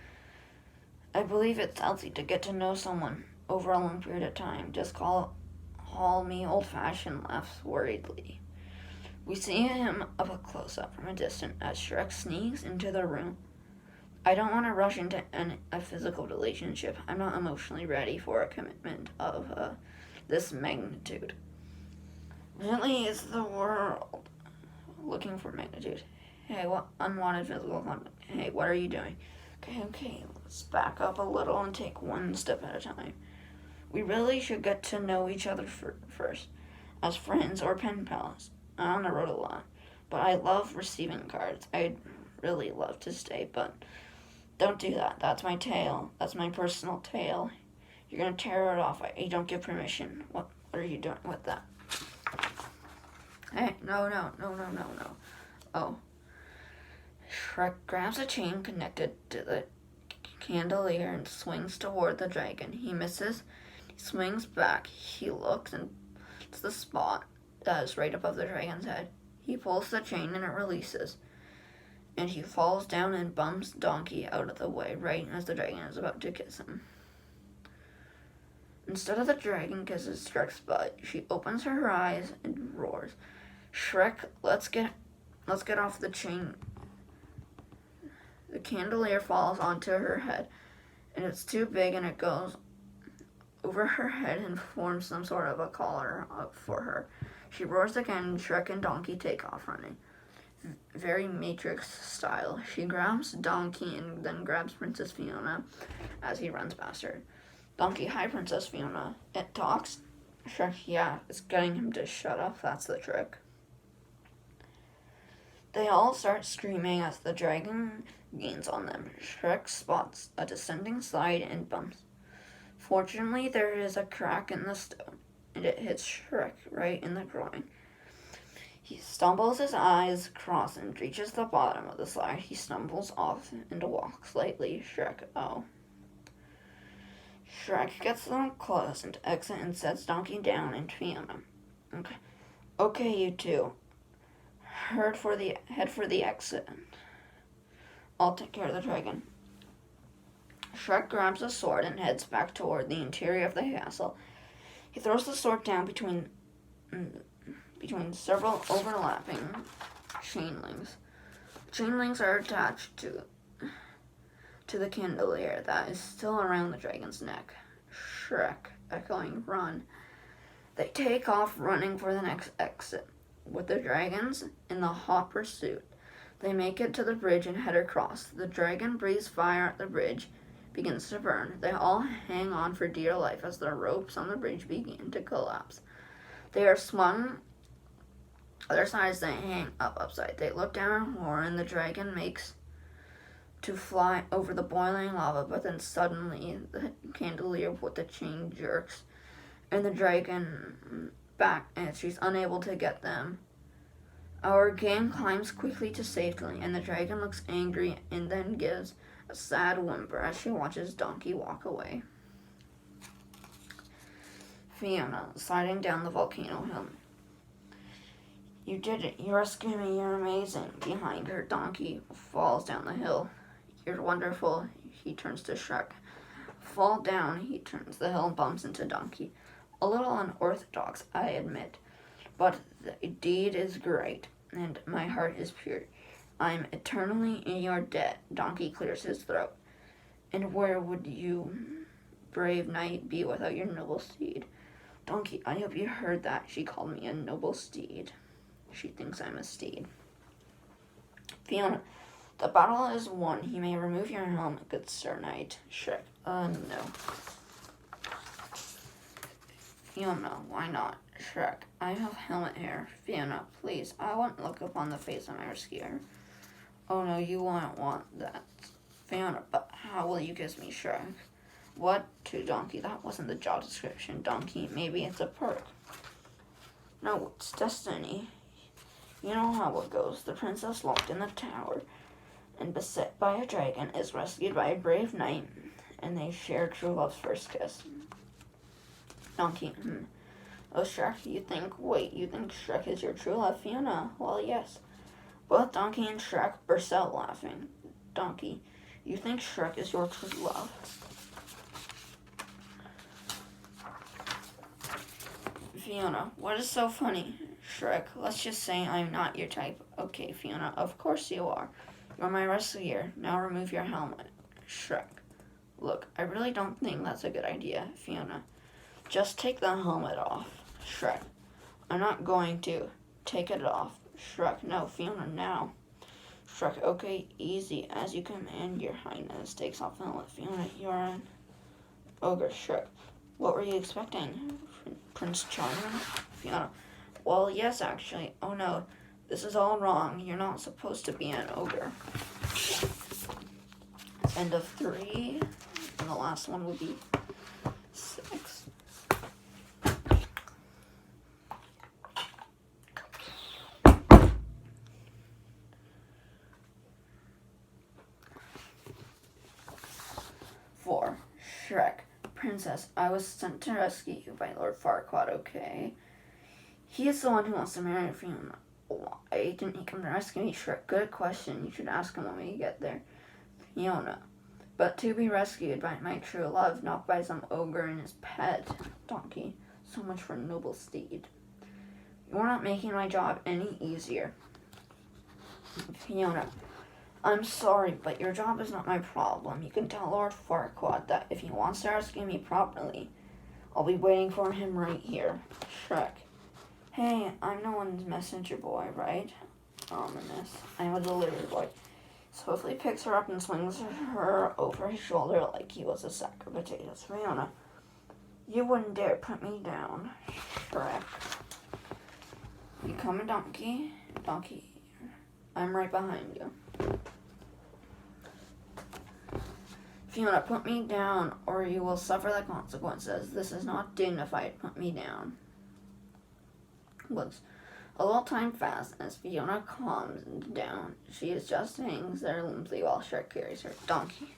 I believe it's healthy to get to know someone over a long period of time. Just call me old-fashioned, laughs worriedly. We see him up a close-up from a distance as Shrek sneaks into the room. I don't want to rush into a physical relationship. I'm not emotionally ready for a commitment of this magnitude. Really is the world looking for magnitude. Hey, what unwanted physical contact? Hey, what are you doing? Okay, let's back up a little and take one step at a time. We really should get to know each other first, as friends or pen pals. I'm on the road a lot, but I love receiving cards. I'd really love to stay, but don't do that. That's my tale. That's my personal tale. You're gonna tear it off. You don't give permission. What are you doing with that? Hey, no. Oh. Shrek grabs a chain connected to the chandelier and swings toward the dragon. He misses. He swings back. He looks and it's the spot that is right above the dragon's head. He pulls the chain and it releases. And he falls down and bumps Donkey out of the way right as the dragon is about to kiss him. Instead of the dragon kisses Shrek's butt, she opens her eyes and roars, Shrek, let's get off the chain. The chandelier falls onto her head, and it's too big and it goes over her head and forms some sort of a collar up for her. She roars again, and Shrek and Donkey take off running. Very Matrix style. She grabs Donkey and then grabs Princess Fiona as he runs past her. Donkey, hi Princess Fiona. It talks. Shrek, yeah, it's getting him to shut up, that's the trick. They all start screaming as the dragon gains on them. Shrek spots a descending slide and bumps. Fortunately, there is a crack in the stone, and it hits Shrek right in the groin. He stumbles, his eyes cross, and reaches the bottom of the slide. He stumbles off and walks lightly. Shrek, oh. Shrek gets them close and exit and sets Donkey down and Fiona. Okay, you two. Head for the exit. I'll take care of the dragon. Shrek grabs a sword and heads back toward the interior of the castle. He throws the sword down between several overlapping chain links. Chain links are attached to the chandelier that is still around the dragon's neck. Shrek, echoing, run. They take off running for the next exit. With the dragons in the hot pursuit, they make it to the bridge and head across. The dragon breathes fire at the bridge, begins to burn. They all hang on for dear life as the ropes on the bridge begin to collapse. They are swung other sides, they hang upside. They look down and roar, and the dragon makes to fly over the boiling lava, but then suddenly the chandelier with the chain jerks, and the dragon back, and she's unable to get them. Our gang climbs quickly to safety, and the dragon looks angry and then gives a sad whimper as she watches Donkey walk away. Fiona, sliding down the volcano hill. You did it. You rescued me. You're amazing. Behind her, Donkey falls down the hill. You're wonderful. He turns to Shrek. Fall down. He turns the hill and bumps into Donkey. A little unorthodox, I admit, but the deed is great, and my heart is pure. I'm eternally in your debt. Donkey clears his throat. And where would you, brave knight, be without your noble steed? Donkey, I hope you heard that. She called me a noble steed. She thinks I'm a steed. Fiona, the battle is won. You may remove your helmet, good sir knight. Shrek, no. Fiona, why not? Shrek, I have helmet hair. Fiona, please, I won't look upon the face of my rescuer. Oh no, you won't want that. Fiona, but how will you kiss me, Shrek? What to Donkey. That wasn't the job description, Donkey. Maybe it's a perk. No, it's destiny. You know how it goes. The princess locked in the tower and beset by a dragon is rescued by a brave knight, and they share true love's first kiss. Donkey, Oh, Shrek, you think Shrek is your true love, Fiona? Well, yes. Both Donkey and Shrek burst out laughing. Donkey, you think Shrek is your true love? Fiona, what is so funny? Shrek, let's just say I'm not your type. Okay, Fiona, of course you are. You're my rescuer. Now remove your helmet. Shrek, look, I really don't think that's a good idea. Fiona, just take the helmet off. Shrek, I'm not going to. Take it off. Shrek, no, Fiona, now. Shrek, okay, easy, as you command, your highness. Takes off the helmet. Fiona, you're an ogre. Shrek, what were you expecting? Prince Charming? Fiona, well, yes, actually. Oh no, this is all wrong. You're not supposed to be an ogre. End of 3, and the last one would be 6. Shrek, Princess, I was sent to rescue you by Lord Farquaad, okay? He is the one who wants to marry Fiona. Why didn't he come to rescue me? Shrek, good question. You should ask him when we get there. Fiona, but to be rescued by my true love, not by some ogre and his pet. Donkey, so much for noble steed. You're not making my job any easier. Fiona, I'm sorry, but your job is not my problem. You can tell Lord Farquaad that if he wants to rescue me properly, I'll be waiting for him right here. Shrek, hey, I'm no one's messenger boy, right? Ominous. I'm a delivery boy. So if he picks her up and swings her over his shoulder like he was a sack of potatoes. Fiona, you wouldn't dare put me down. Shrek, you coming, Donkey? Donkey, I'm right behind you. Fiona, put me down, or you will suffer the consequences. This is not dignified. Put me down. Looks a little time fast as Fiona calms down. She just hangs there limply while Shrek carries her. Donkey.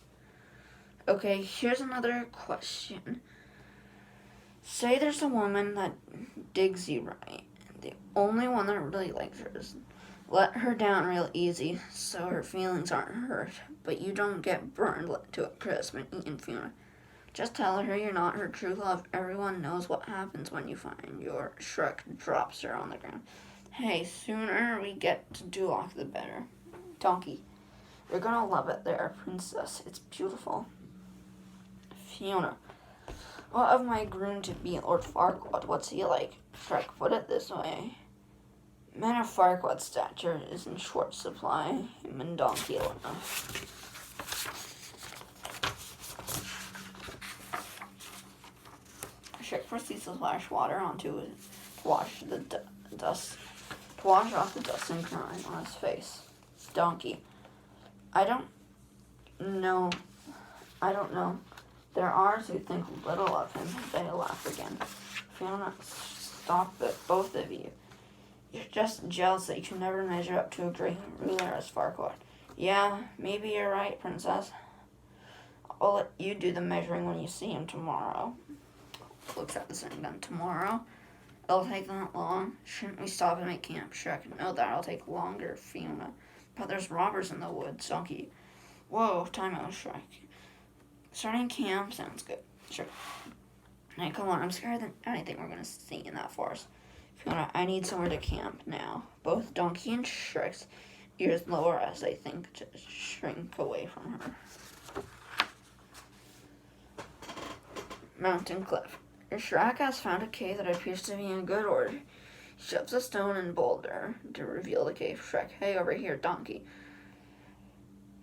Okay, here's another question. Say there's a woman that digs you right. The only one that really likes her is let her down real easy so her feelings aren't hurt, but you don't get burned to a crisp and eaten, Fiona. Just tell her you're not her true love. Everyone knows what happens when you find your Shrek drops her on the ground. Hey, sooner we get to Duloc, the better. Donkey, you're gonna love it there, Princess. It's beautiful. Fiona, what of my groom to be Lord Farquaad? What's he like? Shrek, put it this way. Men of Farquaad's stature is in short supply. Him and Donkey alone. Shrek proceeds to splash water onto it to wash the dust, to wash off the dust and grime on his face. Donkey, I don't know. There are who think little of him. They laugh again. Fiona, stop it, both of you. You're just jealous that you can never measure up to a great ruler as Farquaad. Yeah, maybe you're right, Princess. I'll let you do the measuring when you see him tomorrow. Looks at the sun gun. Tomorrow? It'll take that long? Shouldn't we stop and make camp? Shrek, no, that'll take longer, Fiona. But there's robbers in the woods, Donkey. Whoa, time out, Shrek. Starting camp sounds good. Sure. Now, come on, I'm scared than anything we're gonna see in that forest. Fiona, I need somewhere to camp now. Both Donkey and Shrek's ears lower as they think to shrink away from her. Mountain cliff. Shrek has found a cave that appears to be in good order. He shoves a stone and boulder to reveal the cave. Shrek, hey, over here, Donkey.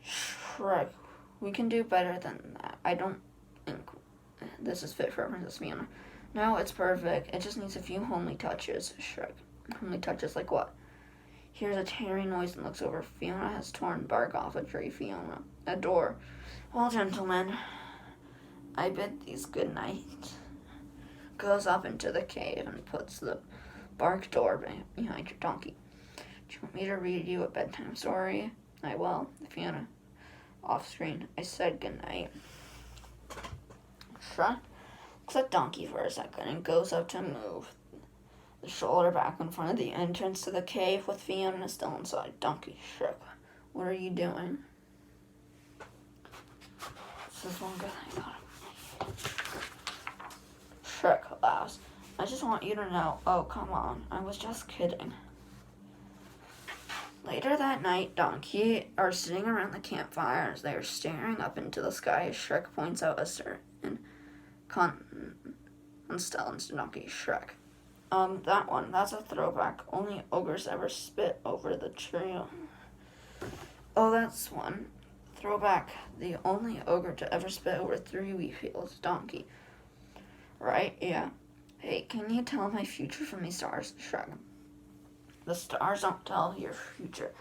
Shrek, we can do better than that. I don't think this is fit for Princess Fiona. No, it's perfect. It just needs a few homely touches. Shrek, homely touches like what? Hears a tearing noise and looks over. Fiona has torn bark off a tree. Fiona, a door. Well, gentlemen, I bid these good night. Goes up into the cave and puts the bark door behind your donkey. Do you want me to read you a bedtime story? I will. Fiona. Off screen. I said goodnight. Shrek looks at Donkey for a second and goes up to move the shoulder back in front of the entrance to the cave with Fiona still inside. Donkey. Shrek. What are you doing? This is longer than I thought. Shrek laughs. I just want you to know. Oh, come on. I was just kidding. Later that night, Donkey are sitting around the campfire as they are staring up into the sky as Shrek points out a certain constellation to Donkey. Shrek. That one. That's a throwback. Only ogres ever spit over the trail. Oh, that's one. Throwback. The only ogre to ever spit over 3 wheat fields. Donkey. Right? Yeah. Hey, can you tell my future from these stars? Shrek. The stars don't tell your future.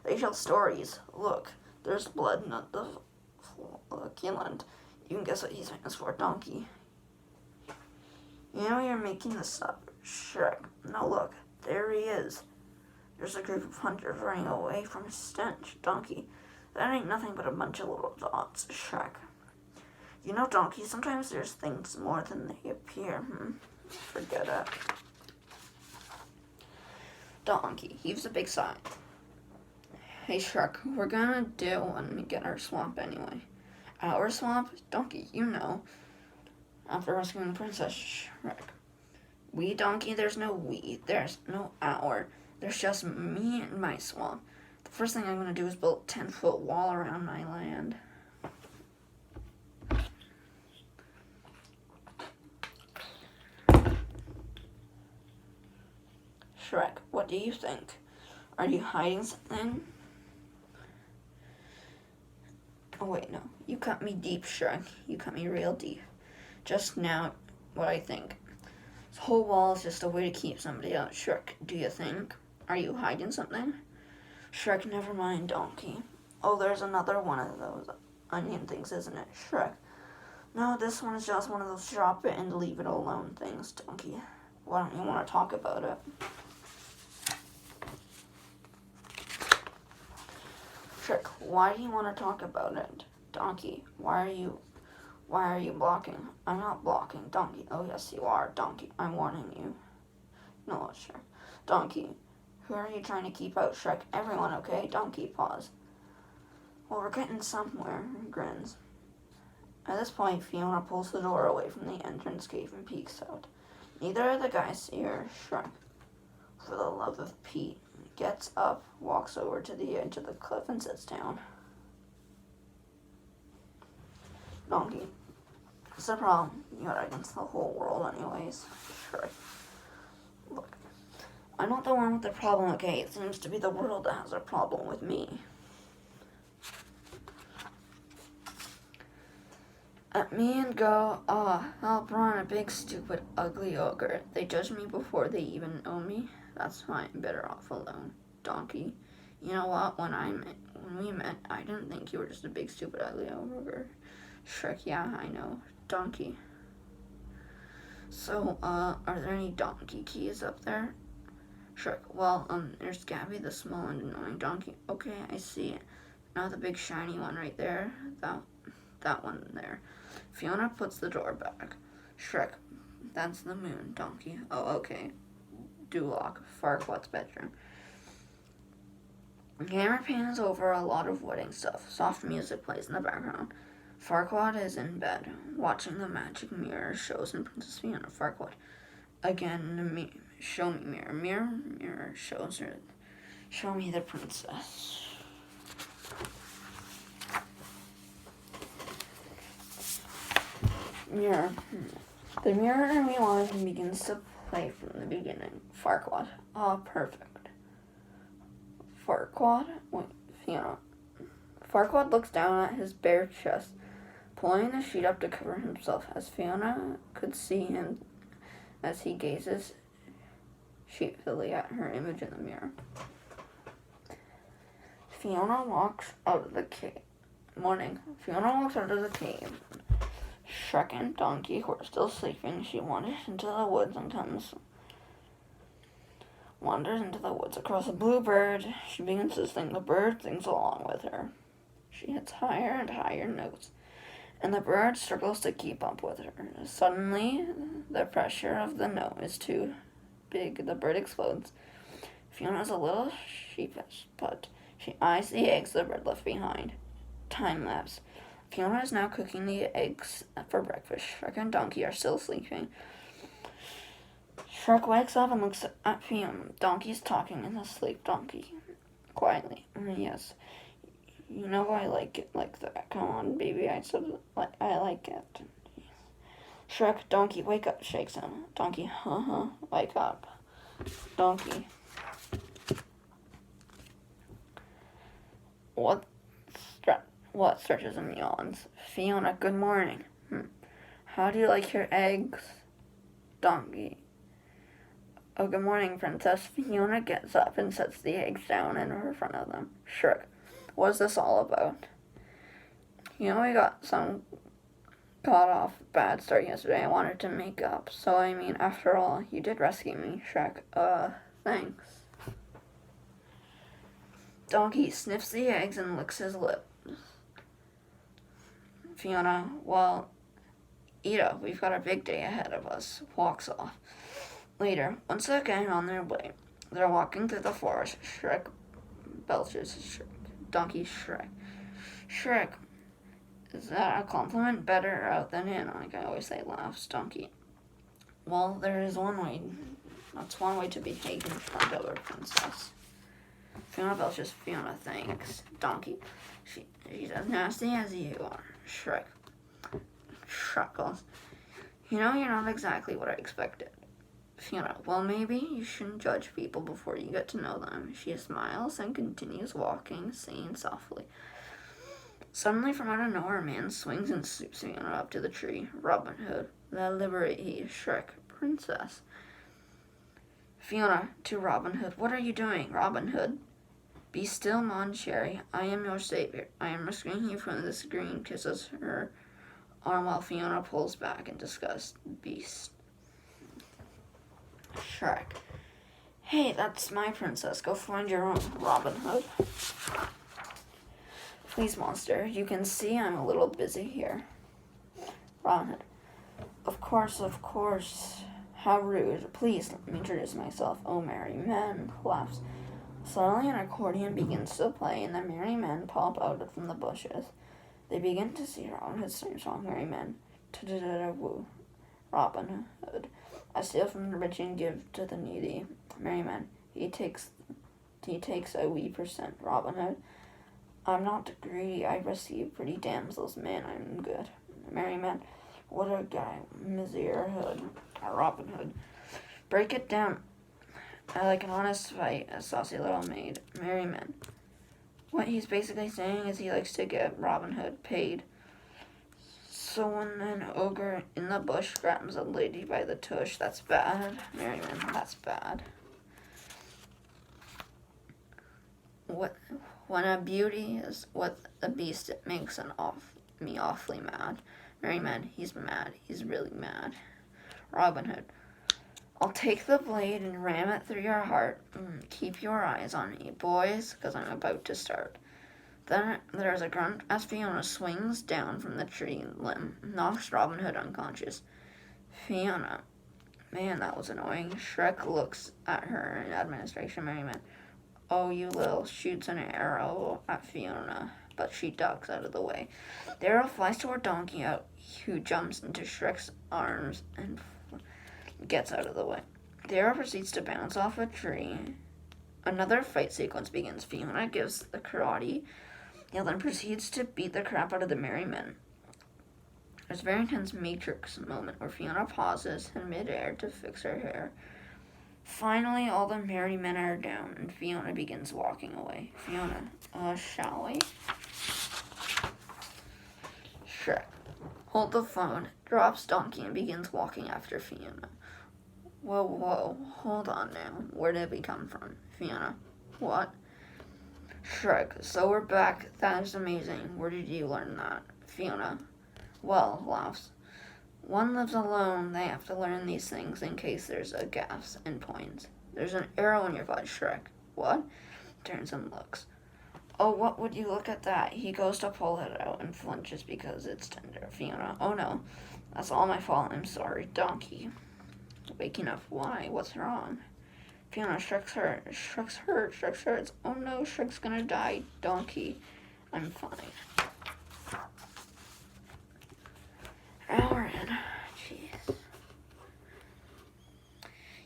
They tell stories. Look, there's blood in the land. You can guess what he's famous for, Donkey. You know you're making this up, Shrek. No, look, there he is. There's a group of hunters running away from his stench, Donkey. That ain't nothing but a bunch of little dots, Shrek. You know, Donkey, sometimes there's things more than they appear. Forget it. Donkey heaves a big sigh. Hey, Shrek, we're gonna do when we get our swamp anyway. Our swamp? Donkey, you know. After rescuing the princess, Shrek. We, Donkey, there's no we. There's no our. There's just me and my swamp. The first thing I'm gonna do is build a 10-foot wall around my land. Shrek, what do you think? Are you hiding something? Oh wait, no. You cut me deep, Shrek. You cut me real deep. Just now, what I think. This whole wall is just a way to keep somebody out. Shrek, do you think? Are you hiding something? Shrek, never mind, Donkey. Oh, there's another one of those onion things, isn't it? Shrek. No, this one is just one of those drop it and leave it alone things, Donkey. Why don't you want to talk about it? Shrek, why do you want to talk about it? Donkey, why are you blocking? I'm not blocking, Donkey. Oh, yes, you are, Donkey. I'm warning you. No, Shrek. Donkey, who are you trying to keep out, Shrek? Everyone, okay? Donkey, pause. Well, we're getting somewhere, grins. At this point, Fiona pulls the door away from the entrance cave and peeks out. Neither of the guys see her. Shrek, for the love of Pete, gets up, walks over to the edge of the cliff and sits down. Donkey, what's the problem? You're against the whole world anyways. Shrek, look, I'm not the one with the problem, okay? It seems to be the world that has a problem with me. At me and go, help run a big, stupid, ugly ogre. They judge me before they even know me. That's fine, better off alone. Donkey, you know what, when we met, I didn't think you were just a big, stupid, ugly ogre. Shrek, yeah, I know. Donkey. So, are there any donkey keys up there? Shrek, well, there's Gabby, the small and annoying donkey. Okay, I see it. Now the big shiny one right there. That one there. Fiona puts the door back. Shrek, that's the moon, Donkey. Oh, okay. Duloc, Farquaad's bedroom. The camera pans over a lot of wedding stuff. Soft music plays in the background. Farquaad is in bed, watching the magic mirror shows in Princess Fiona. Farquaad, again, show me mirror. Mirror shows her. Show me the princess. Mirror. The mirror we want begins to play from the beginning. Farquaad. Oh, perfect. Farquaad? Wait, Fiona. Farquaad looks down at his bare chest, pulling the sheet up to cover himself, as Fiona could see him as he gazes sheepishly at her image in the mirror. Fiona walks out of the cave. Morning. Fiona walks out of the cave. Shrek and Donkey were still sleeping. She wanders into the woods across a blue bird. She begins to sing. The bird sings along with her. She hits higher and higher notes, and the bird struggles to keep up with her. Suddenly, the pressure of the note is too big. The bird explodes. Fiona's a little sheepish, but she eyes the eggs the bird left behind. Time lapse. Fiona is now cooking the eggs for breakfast. Shrek and Donkey are still sleeping. Shrek wakes up and looks at Fiona. Donkey's talking in his sleep. Donkey, quietly. Yes, you know I like it like that. Come on, baby, I like it. Shrek, Donkey, wake up, shakes him. Donkey, wake up. Donkey. What stretches and yawns? Fiona, good morning. How do you like your eggs? Donkey. Oh, good morning, Princess. Fiona gets up and sets the eggs down in front of them. Shrek, what's this all about? We got off a bad start yesterday. I wanted to make up. So, after all, you did rescue me, Shrek. Thanks. Donkey sniffs the eggs and licks his lips. Fiona, well, eat up. We've got a big day ahead of us. Walks off. Later, once again on their way, they're walking through the forest. Shrek belches. Donkey, Shrek. Shrek, is that a compliment? Better out than in, like I always say, laughs. Donkey. Well, there is one way. That's one way to behave in front of a princess. Fiona belches. Fiona, thanks. Donkey. She's as nasty as you are. Shrek. Chuckles. You're not exactly what I expected. Fiona. Well, maybe you shouldn't judge people before you get to know them. She smiles and continues walking, saying softly. Suddenly, from out of nowhere, a man swings and swoops Fiona up to the tree. Robin Hood. Liberate ye, Shrek. Princess. Fiona to Robin Hood. What are you doing, Robin Hood? Be still, Mon Cherry. I am your savior. I am rescuing you from this green. Kisses her arm while Fiona pulls back in disgust. Beast. Shrek. Hey, that's my princess. Go find your own, Robin Hood. Please, monster. You can see I'm a little busy here. Robin Hood. Of course. How rude. Please, let me introduce myself. Oh, merry men. Laughs. Suddenly an accordion begins to play, and the merry men pop out from the bushes. They begin to see Robin Hood's same song, Merry Men. Woo. Robin Hood. I steal from the rich and give to the needy. Merry Men. He takes a wee percent. Robin Hood. I'm not greedy. I receive pretty damsels. Man, I'm good. Merry Men. What a guy. Monsieur Hood. Robin Hood. Break it down. I like an honest fight, a saucy little maid. Merry Men. What he's basically saying is he likes to get Robin Hood paid. So when an ogre in the bush grabs a lady by the tush, that's bad. Merry Men, that's bad. When a beauty is what the beast, it makes me awfully mad. Merry Men, he's mad. He's really mad. Robin Hood. I'll take the blade and ram it through your heart. Keep your eyes on me, boys, because I'm about to start. Then there's a grunt as Fiona swings down from the tree limb, knocks Robin Hood unconscious. Fiona. Man, that was annoying. Shrek looks at her in admiration. Merry Men. Oh, you little, shoots an arrow at Fiona, but she ducks out of the way. The arrow flies toward Donkey, who jumps into Shrek's arms and gets out of the way. The arrow proceeds to bounce off a tree. Another fight sequence begins. Fiona gives the karate, and then proceeds to beat the crap out of the merry men. There's a very intense Matrix moment where Fiona pauses in midair to fix her hair. Finally, all the merry men are down, and Fiona begins walking away. Fiona, shall we? Shrek. Hold the phone, drops Donkey, and begins walking after Fiona. Whoa, hold on now. Where did we come from? Fiona. What? Shrek. So we're back. That is amazing. Where did you learn that? Fiona. Well, laughs. One lives alone. They have to learn these things in case there's a gaps in points. There's an arrow in your butt, Shrek. What? Turns and looks. Oh, what would you look at that? He goes to pull it out and flinches because it's tender. Fiona. Oh no. That's all my fault. I'm sorry. Donkey. Waking up. Why? What's wrong? Fiona. Shrek's hurt. Shrek's hurt. Shrek's hurt. Oh no. Shrek's gonna die. Donkey. I'm fine. Aaron. Jeez.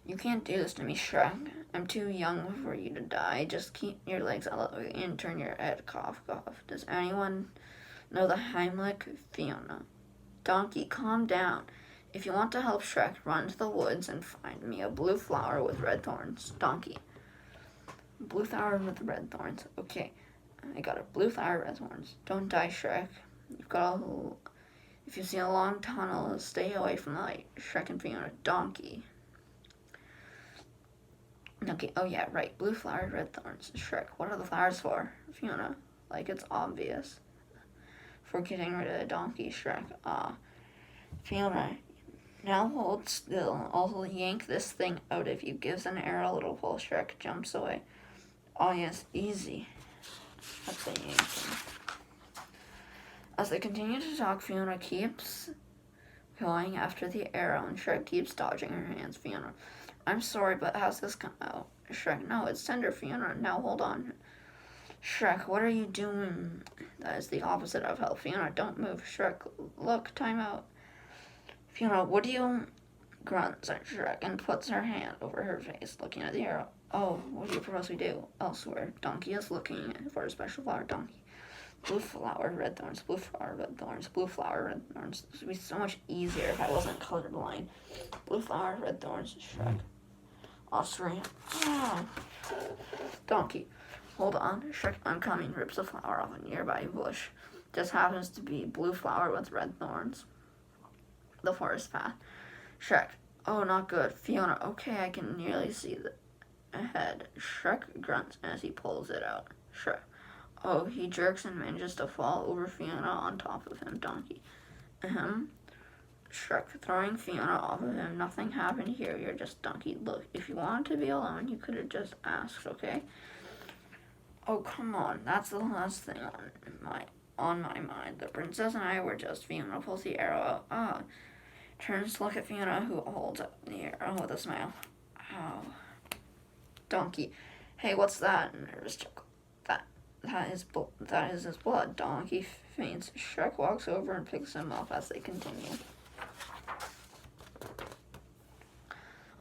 You can't do this to me, Shrek. I'm too young for you to die. Just keep your legs out and turn your head. Cough, cough. Does anyone know the Heimlich? Fiona. Donkey, calm down. If you want to help Shrek, run to the woods and find me a blue flower with red thorns. Donkey. Blue flower with red thorns. Okay. I got a blue flower, red thorns. Don't die, Shrek. If you see a long tunnel, stay away from the light. Shrek and Fiona. Donkey. Okay, oh yeah, right. Blue flowers, red thorns. Shrek, what are the flowers for? Fiona, like it's obvious. For getting rid of the donkey, Shrek. Fiona, now hold still. I'll yank this thing out if you. Gives an arrow a little pull. Shrek jumps away. Oh yes, easy. That's a yanking. As they continue to talk, Fiona keeps going after the arrow, and Shrek keeps dodging her hands. Fiona, I'm sorry, but how's this come out? Shrek, no, it's tender, Fiona. Now hold on. Shrek, what are you doing? That is the opposite of help. Fiona, don't move. Shrek, look, time out. Fiona, what do you... grunts at Shrek and puts her hand over her face, looking at the arrow. Oh, what do you propose we do? Elsewhere. Donkey is looking for a special flower. Donkey. Blue flower, red thorns. Blue flower, red thorns. Blue flower, red thorns. This would be so much easier if I wasn't colorblind. Blue flower, red thorns. Shrek. Austrian. Ah. Donkey. Hold on. Shrek, I'm coming. Rips a flower off a nearby bush. Just happens to be blue flower with red thorns. The forest path. Shrek. Oh, not good. Fiona. Okay, I can nearly see the head. Shrek grunts as he pulls it out. Shrek. Oh, he jerks and manages to fall over Fiona on top of him. Donkey. Shrek throwing Fiona off of him. Nothing happened here. You're just Donkey. Look, if you wanted to be alone, you could have just asked, okay? Oh, come on. That's the last thing on my mind. The princess and I were just... Fiona pulls the arrow out. Ah. Turns to look at Fiona, who holds up the arrow with a smile. Oh. Donkey. Hey, what's that? Nervous chuckle. That is his blood. Donkey faints. Shrek walks over and picks him up as they continue.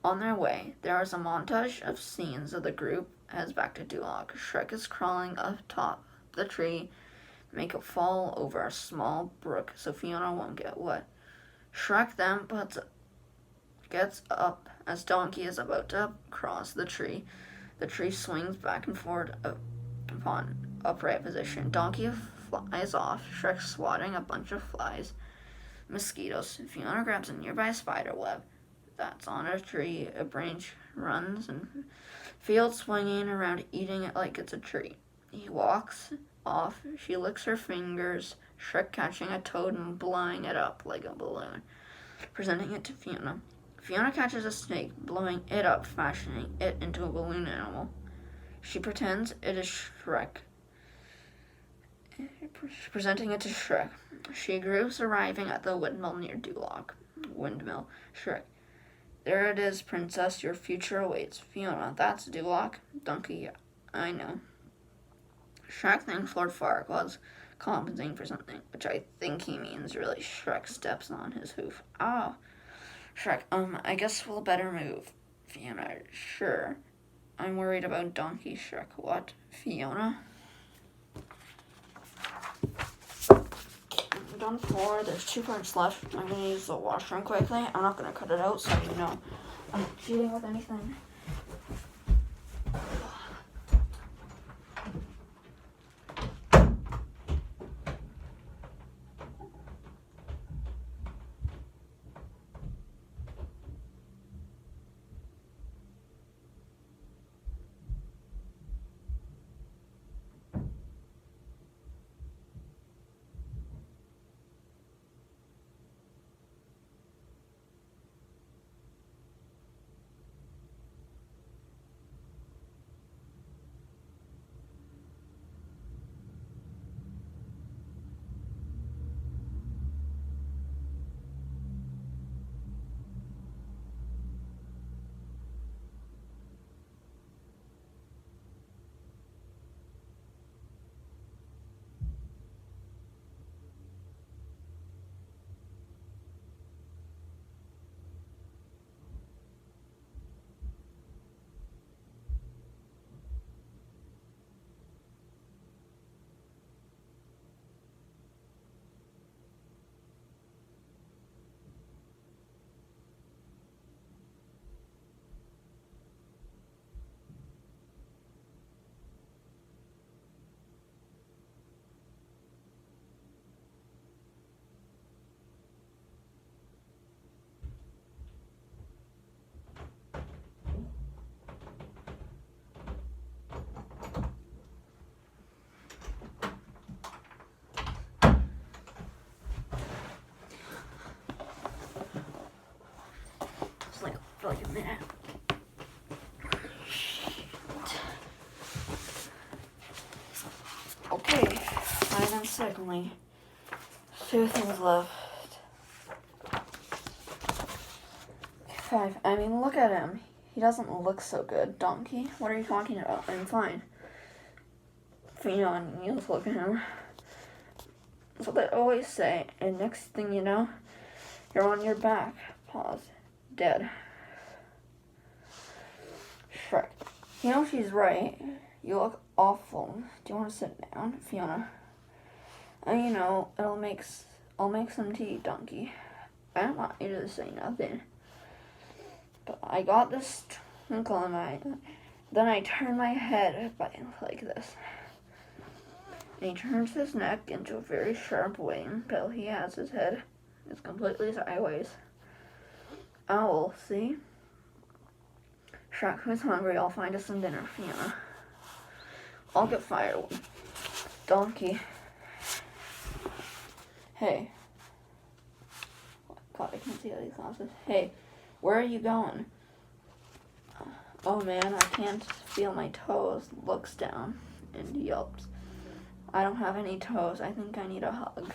On their way, there is a montage of scenes of the group heads back to Duloc. Shrek is crawling up top the tree, make it fall over a small brook so Fiona won't get wet. Shrek then gets up as Donkey is about to cross the tree. The tree swings back and forth upon upright position. Donkey flies off. Shrek swatting a bunch of flies. Mosquitoes. Fiona grabs a nearby spider web that's on a tree. A branch runs and feels swinging around, eating it like it's a treat. He walks off. She licks her fingers. Shrek catching a toad and blowing it up like a balloon, presenting it to Fiona. Fiona catches a snake, blowing it up, fashioning it into a balloon animal. She pretends it is Shrek, presenting it to Shrek. She grooves, arriving at the windmill near Duloc. Windmill. Shrek. There it is, princess. Your future awaits. Fiona. That's Duloc. Donkey. I know. Shrek thinks Lord Farquaad was compensating for something, which I think he means really. Shrek steps on his hoof. Ah. Shrek. I guess we'll better move. Fiona. Sure. I'm worried about Donkey. Shrek. What? Fiona? I'm done for. There's 2 parts left. I'm going to use the washroom quickly. I'm not going to cut it out so you know I'm not cheating with anything. for like a minute. Okay, and then secondly, 2 things left. 5. I mean, look at him. He doesn't look so good. Donkey, what are you talking about? I'm fine. Fiona, you look at him. That's what they always say, and next thing you know, you're on your back. Pause. Dead. Shrek. You know she's right. You look awful. Do you want to sit down, Fiona? You know, I'll make some tea, Donkey. I don't want you to say nothing. But I got this twinkle in my eye. Then I turn my head like this. And he turns his neck into a very sharp way until he has his head is completely sideways. Owl, see? Shrek, who's hungry? I'll find us some dinner, Fiona. I'll get firewood. Donkey. Hey. God, I can't see all these glasses. Hey, where are you going? Oh man, I can't feel my toes. Looks down and yelps. I don't have any toes. I think I need a hug.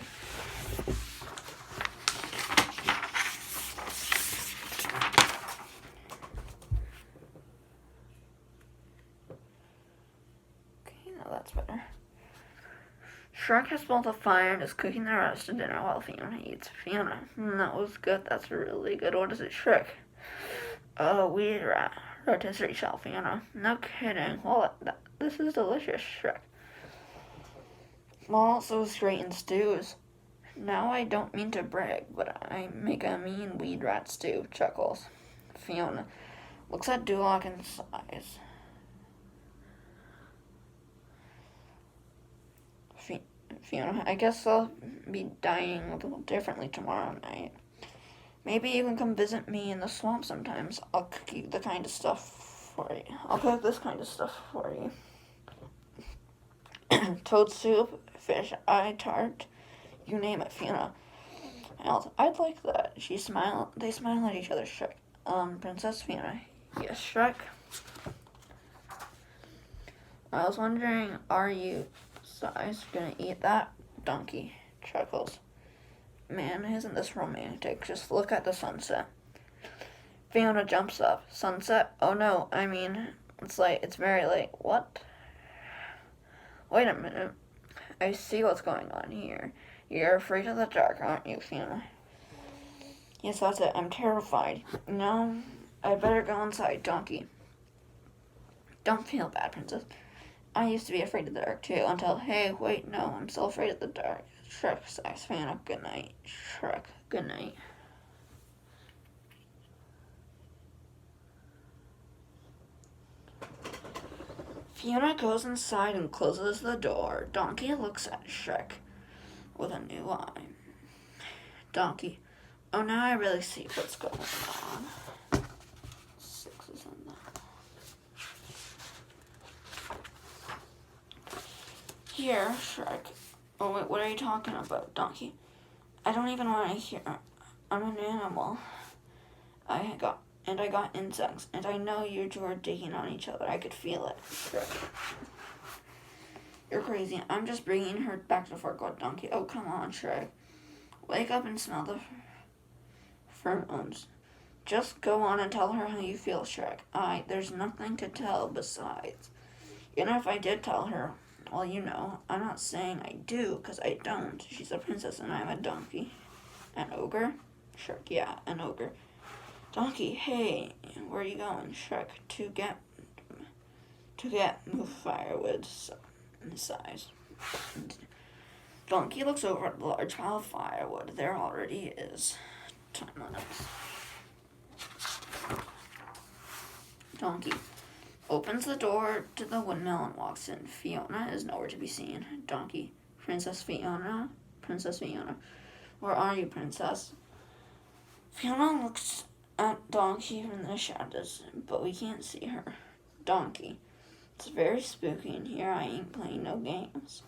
Okay, now that's better. Shrek has built a fire and is cooking the rest of dinner while Fiona eats. Fiona, that was good. That's really good. What is it, Shrek? Oh, weed rat. Rotisserie shell, Fiona. No kidding. Well, this is delicious, Shrek. Well, so is great in stews. Now I don't mean to brag, but I make a mean weed rat stew, chuckles. Fiona looks at Duloc and sighs. Fiona, I guess I'll be dying a little differently tomorrow night. Maybe you can come visit me in the swamp sometimes. I'll cook you the kind of stuff for you. I'll cook this kind of stuff for you. Toad soup, fish eye tart, you name it, Fiona. I'd like that. They smile at each other, Shrek. Princess Fiona. Yes, Shrek. I was wondering, are you gonna eat that? Donkey chuckles. Man, isn't this romantic? Just look at the sunset. Fiona jumps up. Sunset? Oh no, I mean, it's late. It's very late. What? Wait a minute. I see what's going on here. You're afraid of the dark, aren't you, Fiona? Yes, that's it. I'm terrified. No, I'd better go inside, Donkey. Don't feel bad, Princess. I used to be afraid of the dark, too, until, hey, wait, no, I'm still afraid of the dark. Shrek sighs. Fiona, good night. Shrek, good night. Fiona goes inside and closes the door. Donkey looks at Shrek with a new eye. Donkey, oh, now I really see what's going on. 6 is in there. Here, Shrek. Oh, wait, what are you talking about, Donkey? I don't even want to hear. I'm an animal. I got insects, and I know you two are digging on each other. I could feel it. Shrek. You're crazy. I'm just bringing her back to Fort God, Donkey. Oh, come on, Shrek. Wake up and smell the pheromones. Just go on and tell her how you feel, Shrek. There's nothing to tell besides. Even if I did tell her, well, you know, I'm not saying I do, because I don't. She's a princess and I'm a donkey. An ogre? Shrek, yeah, an ogre. Donkey, hey, where are you going, Shrek? To get move firewood size. Donkey looks over at the large pile of firewood. There already is. Time limits. Donkey opens the door to the windmill and walks in. Fiona is nowhere to be seen. Donkey, Princess Fiona. Where are you, Princess? Fiona looks at Donkey from the shadows, but we can't see her. Donkey, it's very spooky in here. I ain't playing no games.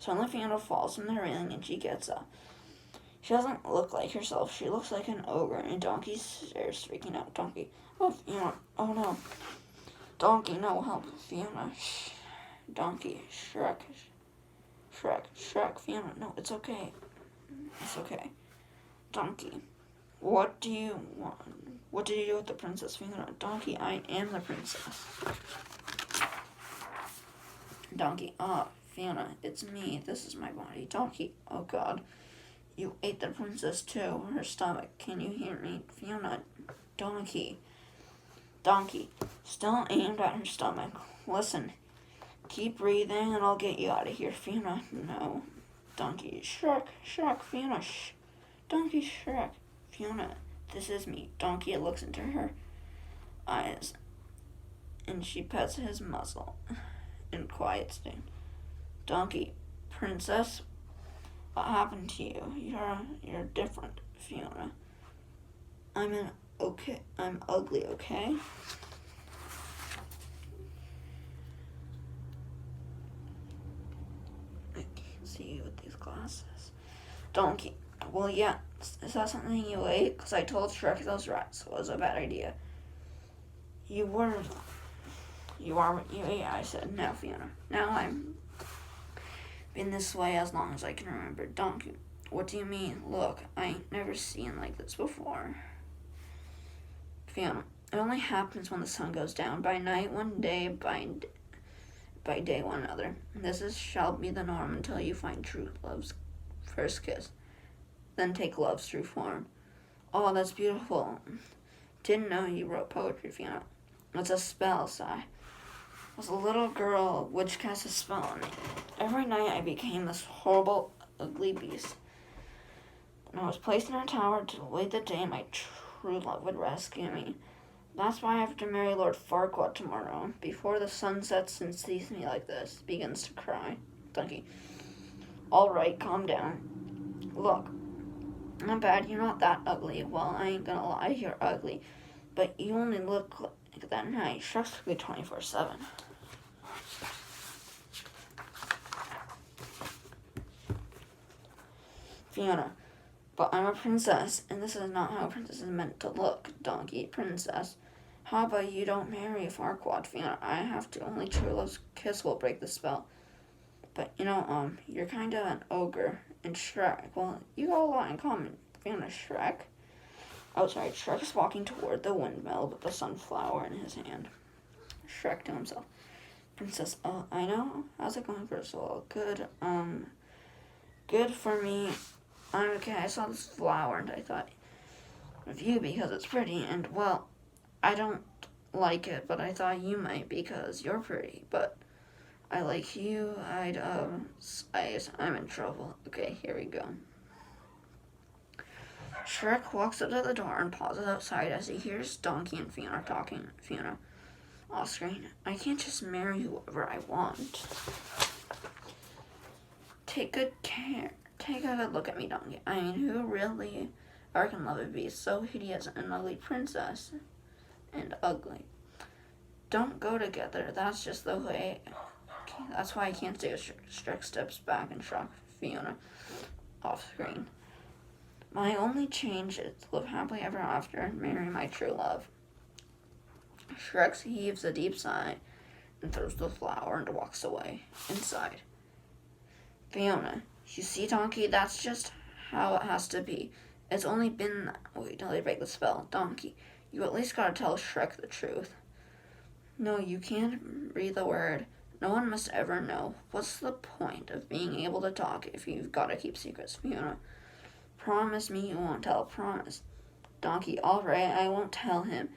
Suddenly Fiona falls from the railing and she gets up. She doesn't look like herself. She looks like an ogre. And Donkey stares, freaking out. Donkey, oh, Fiona, oh no. Donkey, no, help. Fiona, shh. Donkey, Shrek, Fiona, no, it's okay. It's okay. Donkey, what do you want? What did you do with the princess, Fiona? Donkey, I am the princess. Donkey, Fiona, it's me. This is my body. Donkey, oh God. You ate the princess too. Her stomach. Can you hear me? Fiona, Donkey, still aimed at her stomach. Listen, keep breathing and I'll get you out of here. Fiona, no. Donkey, Shrek, Fiona, shh. Donkey, Shrek, Fiona, this is me. Donkey looks into her eyes and she pets his muzzle in quiet state. Donkey, princess, what happened to you? You're different, Fiona. I'm ugly, okay? I can't see you with these glasses. Donkey, well, yeah, is that something you ate? Because I told Shrek those rats was a bad idea. You are what you ate, I said. No, Fiona. Now I'm been this way as long as I can remember. Donkey, what do you mean? Look, I ain't never seen like this before. Fiona, it only happens when the sun goes down. By night one day, by day one another. Shall be the norm until you find true love's first kiss. Then take love's true form. Oh, that's beautiful. Didn't know you wrote poetry, Fiona. It's a spell, sigh. I was a little girl which cast a spell on me. Every night I became this horrible, ugly beast. And I was placed in a tower to wait the day my true love would rescue me. That's why I have to marry Lord Farquaad tomorrow, before the sun sets and sees me like this, begins to cry. Donkey, all right, calm down. Look, not bad, you're not that ugly. Well, I ain't gonna lie, you're ugly. But you only look like that night. Shrek's could be 24/7. Fiona, but I'm a princess, and this is not how a princess is meant to look. Donkey, princess. How about you don't marry Farquaad, Fiona? I have to. Only true love's kiss will break the spell. But, you're kind of an ogre. And Shrek, well, you got a lot in common. Fiona, Shrek? Oh, sorry, Shrek is walking toward the windmill with the sunflower in his hand. Shrek to himself. Princess, I know. How's it going, first of all? Good, good for me. I'm okay. I saw this flower and I thought of you because it's pretty. And, well, I don't like it, but I thought you might because you're pretty. But I like you. I'm in trouble. Okay, here we go. Shrek walks up to the door and pauses outside as he hears Donkey and Fiona talking. Fiona, off screen, I can't just marry whoever I want. Take a good look at me, Donkey. I mean, who really can love a beast so hideous and ugly princess? And ugly. Don't go together. That's just the way. That's why I can't stay with Shrek steps back and shock Fiona off screen. My only change is to live happily ever after and marry my true love. Shrek heaves a deep sigh and throws the flower and walks away. Inside. Fiona, you see, Donkey, that's just how it has to be. It's only been that way till they break the spell. Donkey, you at least gotta tell Shrek the truth. No, you can't breathe a word. No one must ever know. What's the point of being able to talk if you've gotta keep secrets, Fiona? Promise me you won't tell. Promise. Donkey, all right, I won't tell him.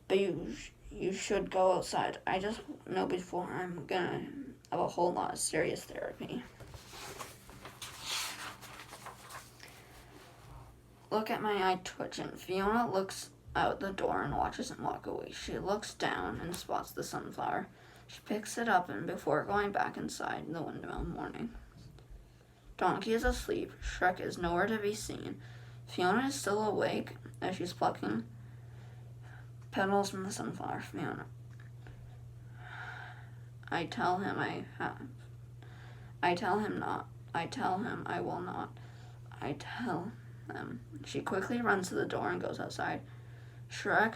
But you should go outside. I just know before I'm gonna have a whole lot of serious therapy. Look at my eye twitching. Fiona looks out the door and watches him walk away. She looks down and spots the sunflower. She picks it up and before going back inside the windmill morning. Donkey is asleep. Shrek is nowhere to be seen. Fiona is still awake as she's plucking petals from the sunflower. Fiona. I tell him not. I tell him I will not. I tell them. She quickly runs to the door and goes outside. Shrek,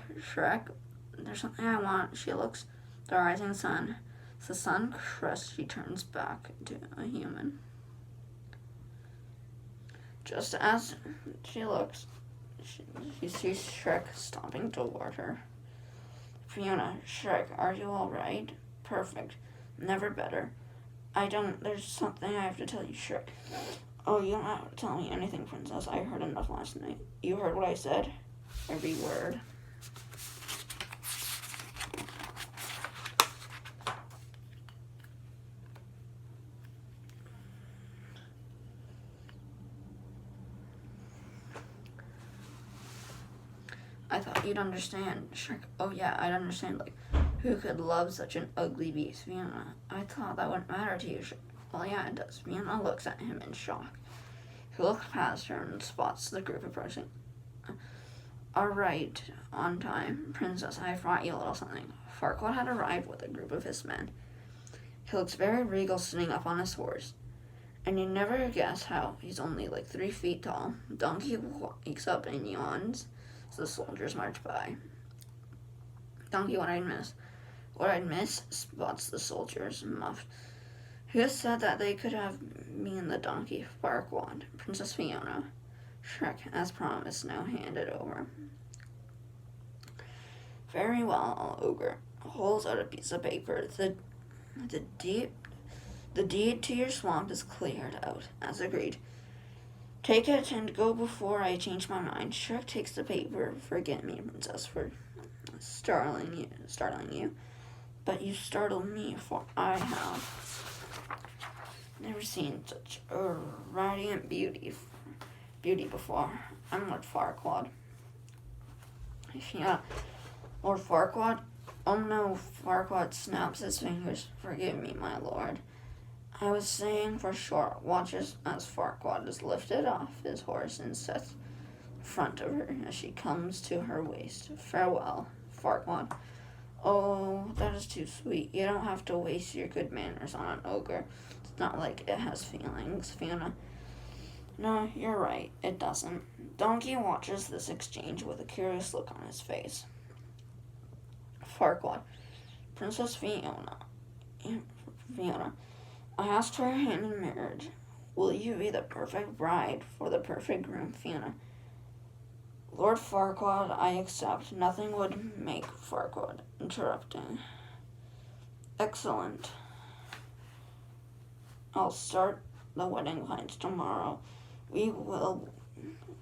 there's something I want. She looks at the rising sun. As the sun crests, she turns back to a human. Just as she looks, she sees Shrek stomping toward her. Fiona, Shrek, are you alright? Perfect. Never better. There's something I have to tell you, Shrek. Oh, you don't have to tell me anything, Princess. I heard enough last night. You heard what I said? Every word. I thought you'd understand, Shrek. Oh yeah, I'd understand. Like, who could love such an ugly beast, Fiona? I thought that wouldn't matter to you, Shrek. Well, yeah, it does. Fiona looks at him in shock. He looks past her and spots the group approaching. Alright, on time. Princess, I brought you a little something. Farquaad had arrived with a group of his men. He looks very regal sitting up on his horse. And you never guess how. He's only like 3 feet tall. Donkey wakes up and yawns as the soldiers march by. Donkey, what I'd miss, spots the soldiers, muffed. Who said that they could have me and the donkey? Farquaad. Princess Fiona. Shrek, as promised, now handed over. Very well, ogre. Holds out a piece of paper. The deed to your swamp is cleared out, as agreed. Take it and go before I change my mind. Shrek takes the paper. Forget me, Princess, for startling you. But you startled me, for I have never seen such a radiant beauty before. I'm Lord Farquaad. Yeah, Lord Farquaad? Oh no, Farquaad snaps his fingers. Forgive me, my lord. I was saying for short. Watches as Farquaad is lifted off his horse and sets in front of her as she comes to her waist. Farewell, Farquaad. Oh, that is too sweet. You don't have to waste your good manners on an ogre. It's not like it has feelings, Fiona. No, you're right. It doesn't. Donkey watches this exchange with a curious look on his face. Farquaad. Princess Fiona. I asked her hand in marriage. Will you be the perfect bride for the perfect groom, Fiona? Lord Farquaad, I accept. Nothing would make Farquaad, interrupting. Excellent. I'll start the wedding plans tomorrow.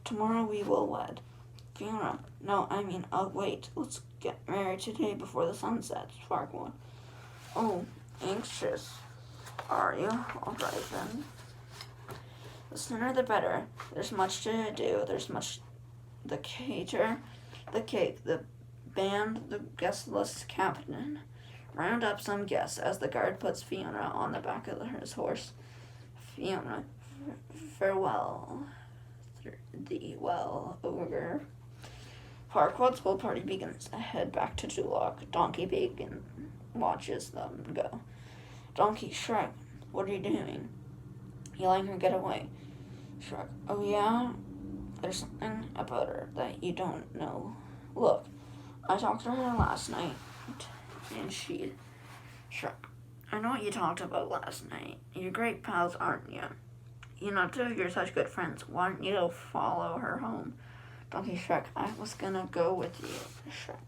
Tomorrow we will wed. Fiona, no, I mean, I'll wait. Let's get married today before the sun sets, Farquaad. Oh, anxious. Are you? All right then. The sooner the better. There's much to do. There's much. The cater, the cake, the band, the guest list captain. Round up some guests as the guard puts Fiona on the back of his horse. Fiona, farewell. Thee well, ogre. Farquaad's whole party begins to head back to Duloc. Donkey Bacon watches them go. Donkey, Shrek, what are you doing? You letting her get away? Shrek, oh yeah? There's something about her that you don't know. Look, I talked to her last night, and she... Shrek, I know what you talked about last night. You're great pals, aren't you? You know, two of you're such good friends. Why don't you follow her home? Donkey, Shrek, I was gonna go with you, Shrek.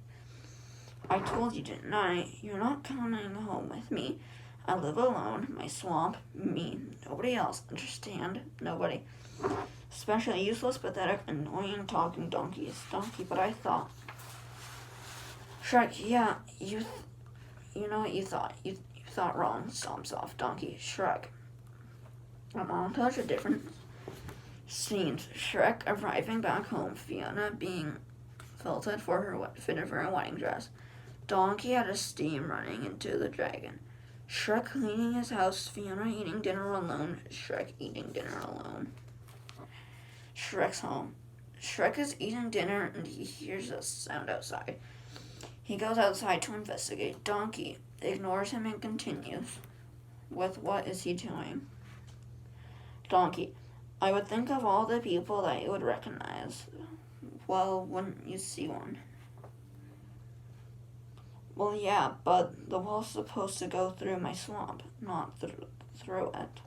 I told you, didn't I? You're not coming home with me. I live alone, my swamp, me, nobody else, understand? Nobody. Especially useless, pathetic, annoying talking donkeys. Donkey, but I thought... Shrek, yeah, you know what you thought. You thought wrong. Stomps off. Donkey, Shrek. A montage of different scenes. Shrek arriving back home. Fiona being fitted for her wedding dress. Donkey had a steam running into the dragon. Shrek cleaning his house. Fiona eating dinner alone. Shrek eating dinner alone. Shrek's home. Shrek is eating dinner and he hears a sound outside. He goes outside to investigate. Donkey ignores him and continues with what is he doing? Donkey, I would think of all the people that you would recognize. Well, wouldn't you see one? Well, yeah, but the wall's supposed to go through my swamp, not through it.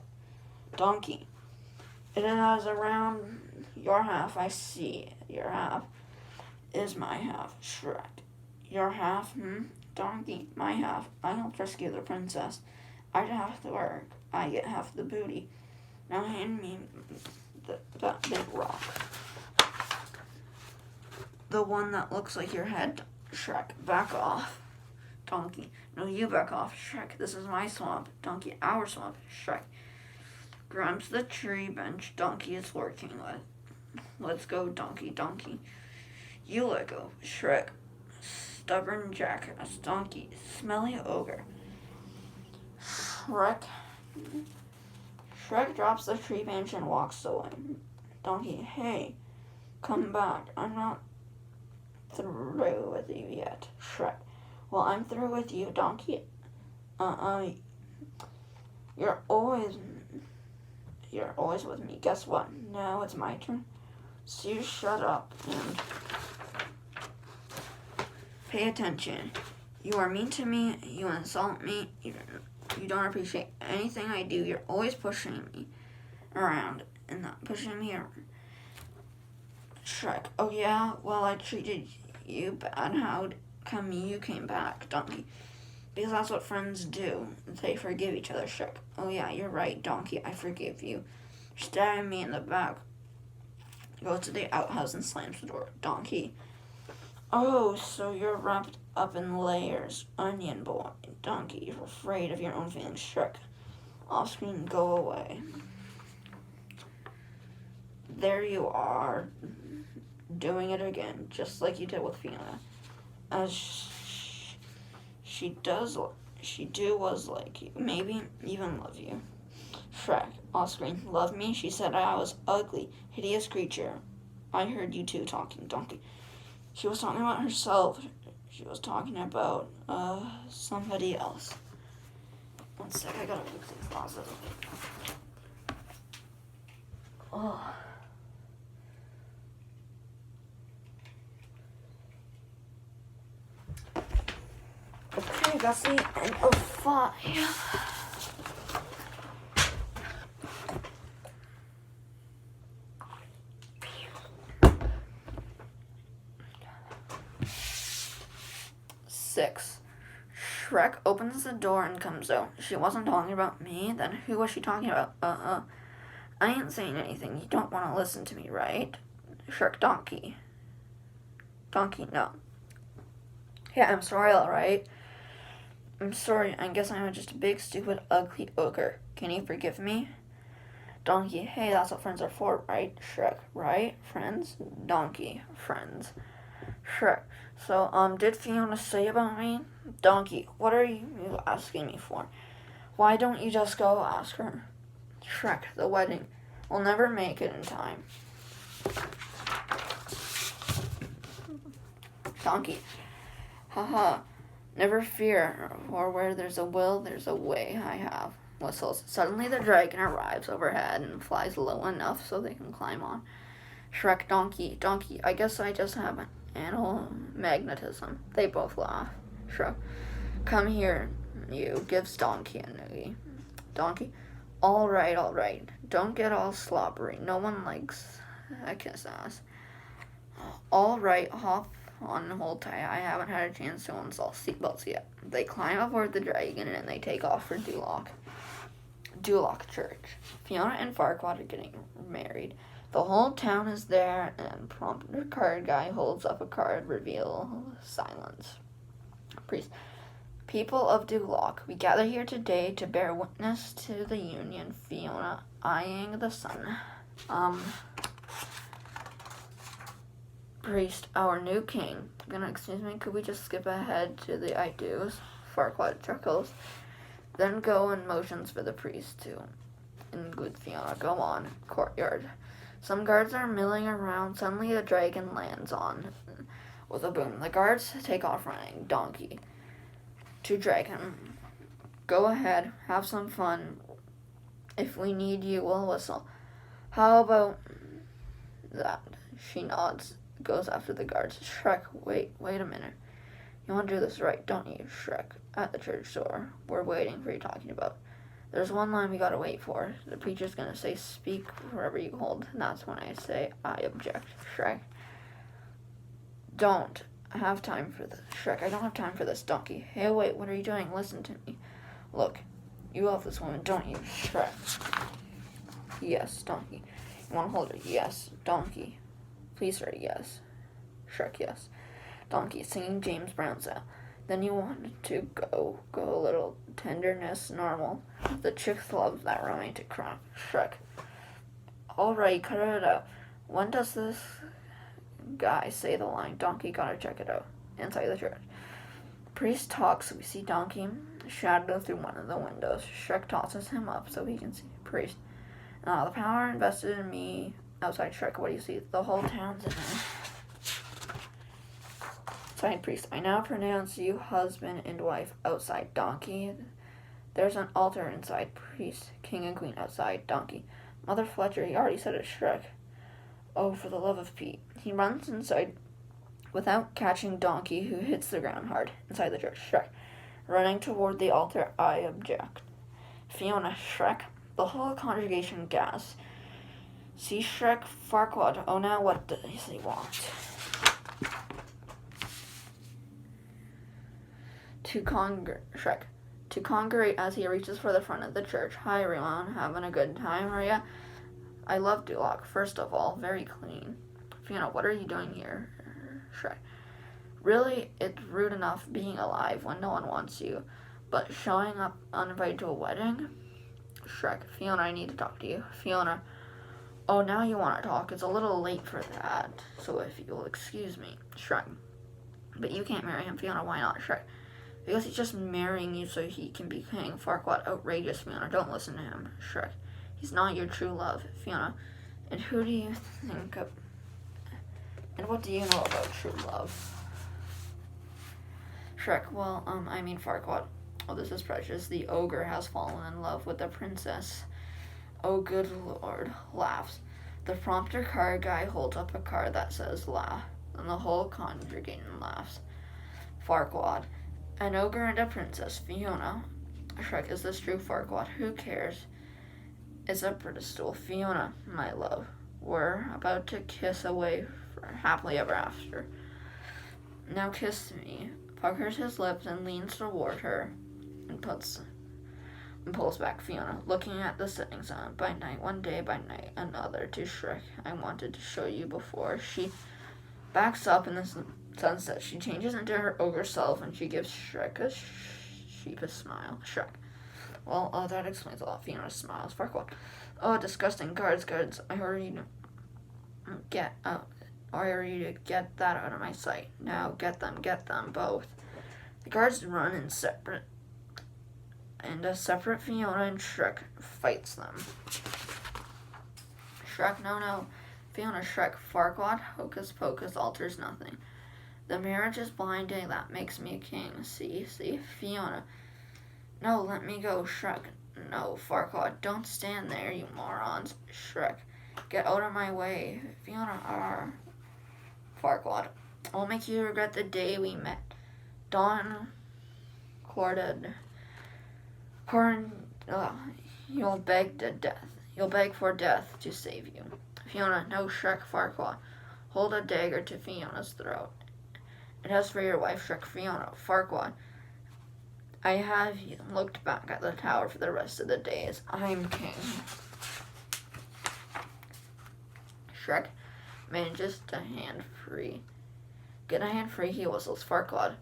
Donkey. It is around your half, I see. Your half is my half, Shrek. Your half, Donkey, my half. I helped rescue the princess. I have to work. I get half the booty. Now hand me that big rock. The one that looks like your head, Shrek. Back off. Donkey. No, you back off, Shrek. This is my swamp. Donkey, our swamp, Shrek. Grabs the tree bench Donkey is working with. Let's go, Donkey, Donkey. You let go, Shrek. Stubborn jackass, Donkey, smelly ogre. Shrek drops the tree bench and walks away. Donkey, hey, come back. I'm not through with you yet, Shrek. Well, I'm through with you, Donkey. You're always with me. Guess what? Now it's my turn. So you shut up and pay attention. You are mean to me. You insult me. You don't appreciate anything I do. You're always pushing me around and not pushing me around. Shrek. Oh yeah? Well, I treated you bad. How come you came back, Donkey? Because that's what friends do. They forgive each other, Shrek. Oh yeah, you're right, Donkey. I forgive you. Stabbing me in the back. Goes to the outhouse and slams the door. Donkey. Oh, so you're wrapped up in layers. Onion boy. Donkey, you're afraid of your own feelings, Shrek. Off screen, go away. There you are. Doing it again, just like you did with Fiona. As she was like you, maybe even love you. Shrek, off screen, love me? She said I was ugly, hideous creature. I heard you two talking, Donkey. She was talking about herself. She was talking about, somebody else. One sec, I gotta fix the closet. Oh. Okay, that's the end of 5. Six. Shrek opens the door and comes out. She wasn't talking about me, then who was she talking about? I ain't saying anything. You don't want to listen to me, right? Shrek, Donkey. Donkey, no. Yeah, I'm sorry, alright. I'm sorry, I guess I'm just a big, stupid, ugly ogre. Can you forgive me? Donkey, hey, that's what friends are for, right? Shrek, right? Friends? Donkey, friends. Shrek, so, did Fiona say about me? Donkey, what are you asking me for? Why don't you just go ask her? Shrek, the wedding. We'll never make it in time. Donkey, haha. Never fear, for where there's a will, there's a way. I have whistles. Suddenly the dragon arrives overhead and flies low enough so they can climb on. Shrek, Donkey, Donkey, I guess I just have animal magnetism. They both laugh. Shrek, come here, you, gives Donkey a noogie. Donkey, all right, don't get all slobbery. No one likes a kiss ass. All right, hop on and hold tight. I haven't had a chance to install seatbelts yet. They climb aboard the dragon and they take off for Duloc Church. Fiona and Farquaad are getting married. The whole town is there, and prompter card guy holds up a card, reveal silence. Priest. People of Duloc, we gather here today to bear witness to the union. Fiona eyeing the sun. Priest, our new king. Excuse me, could we just skip ahead to the I do's? Farquaad chuckles. Then go and motions for the priest to include Fiona. Go on. Courtyard. Some guards are milling around. Suddenly the dragon lands on with a boom. The guards take off running. Donkey. To dragon. Go ahead. Have some fun. If we need you, we'll whistle. How about that? She nods, goes after the guards. Shrek, wait a minute. You want to do this right, don't you, Shrek? At the church door. We're waiting for you talking about. There's one line we gotta wait for. The preacher's gonna say, speak wherever you hold. And that's when I say, I object, Shrek. Don't have time for this. Shrek, I don't have time for this, donkey. Hey, wait, what are you doing? Listen to me. Look, you love this woman, don't you, Shrek? Yes, donkey. You want to hold her? Yes, donkey. Please, sir, yes. Shrek, yes. Donkey, singing James Brown style. Then you wanted to go a little tenderness, normal. The chicks love that romantic crap. Shrek. Alright, cut it out. When does this guy say the line? Donkey, gotta check it out. Inside the church. Priest talks. We see Donkey shadow through one of the windows. Shrek tosses him up so he can see Priest. The power invested in me. Outside Shrek, what do you see? The whole town's in there. Outside Priest, I now pronounce you husband and wife. Outside Donkey, there's an altar inside. Priest, king and queen. Outside Donkey, Mother Fletcher, he already said it. Shrek, oh, for the love of Pete. He runs inside without catching Donkey, who hits the ground hard. Inside the church, Shrek, running toward the altar. I object. Fiona, Shrek, the whole congregation gasps. See Shrek, Farquaad. Oh, now what does he want? Shrek, to congregate as he reaches for the front of the church. Hi, everyone. Having a good time, are ya? I love Duloc. First of all, very clean. Fiona, what are you doing here? Shrek, really, it's rude enough being alive when no one wants you, but showing up uninvited to a wedding? Shrek, Fiona, I need to talk to you. Fiona, oh, now you want to talk. It's a little late for that, so if you'll excuse me. Shrek, but you can't marry him. Fiona, why not? Shrek, because he's just marrying you so he can be king. Farquaad, outrageous. Fiona, don't listen to him. Shrek, he's not your true love. Fiona, and who do you think of, and what do you know about true love? Shrek, well, I mean Farquaad. Oh, this is precious. The ogre has fallen in love with the princess. Oh, good lord. Laughs. The prompter card guy holds up a card that says laugh, and the whole congregation laughs. Farquaad, an ogre and a princess. Fiona. Shrek, is this true? Farquaad, who cares? It's a pedestal. Fiona, my love, we're about to kiss away for happily ever after. Now kiss me. Puckers his lips and leans toward her and pulls back. Fiona, looking at the setting sun. By night, one day, by night, another. To Shrek, I wanted to show you before. She backs up in the sunset. She changes into her ogre self and she gives Shrek a sheepish smile. Shrek, well, that explains a lot. Fiona smiles. Farquaad, oh, disgusting. Guards, I order you to get out. I order you to get that out of my sight. Now, get them, both. The guards run in separate, and a separate Fiona and Shrek fights them. Shrek, no. Fiona, Shrek, Farquaad, hocus pocus, alters nothing. The marriage is blinding, that makes me a king. See? Fiona, no, let me go. Shrek, no. Farquaad, don't stand there, you morons. Shrek, get out of my way. Fiona, Farquaad, I'll make you regret the day we met. Dawn courted. You'll beg for death to save you. Fiona, no. Shrek, Farquaad, hold a dagger to Fiona's throat. And as for your wife, Shrek, Fiona, Farquaad, I have looked back at the tower for the rest of the days. I'm king. Shrek manages to hand free. Get a hand free, he whistles. Farquaad,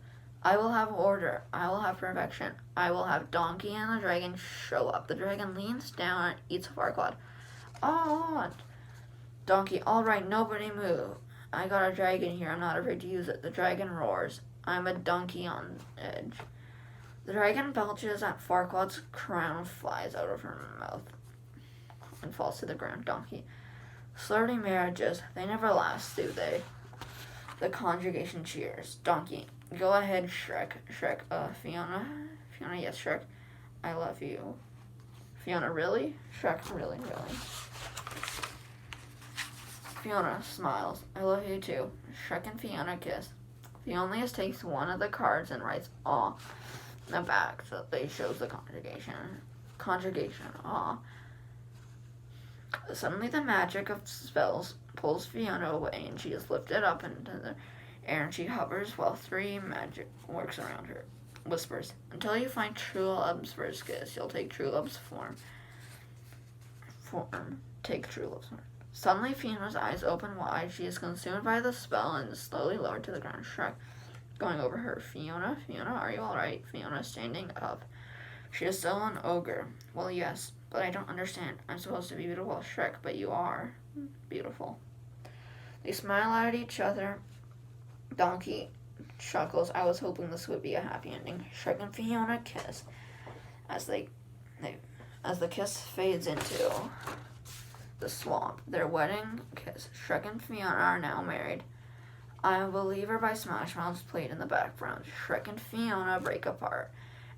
I will have order. I will have perfection. I will have Donkey and the dragon show up. The dragon leans down and eats Farquaad. Oh, Donkey, all right, nobody move. I got a dragon here. I'm not afraid to use it. The dragon roars. I'm a donkey on edge. The dragon belches at Farquaad's crown, flies out of her mouth, and falls to the ground. Donkey, slutty marriages, they never last, do they? The congregation cheers. Donkey, go ahead, Shrek. Fiona, yes, Shrek, I love you. Fiona, really? Shrek, really? Fiona smiles. I love you too. Shrek and Fiona kiss. Fiona takes one of the cards and writes aw in the back so they shows the conjugation aw. Suddenly the magic of spells pulls Fiona away and she is lifted up into the air and she hovers while 3 magic works around her. Whispers, until you find true love's first kiss, you'll take true love's form. Take true love's form. Suddenly Fiona's eyes open wide. She is consumed by the spell and is slowly lowered to the ground. Shrek going over her. Fiona, are you alright? Fiona standing up. She is still an ogre. Well, yes, but I don't understand. I'm supposed to be beautiful, Shrek, but you are beautiful. They smile at each other. Donkey chuckles. I was hoping this would be a happy ending. Shrek and Fiona kiss as the kiss fades into the swamp. Their wedding kiss. Shrek and Fiona are now married. I'm a Believer by Smash Mouth's played in the background. Shrek and Fiona break apart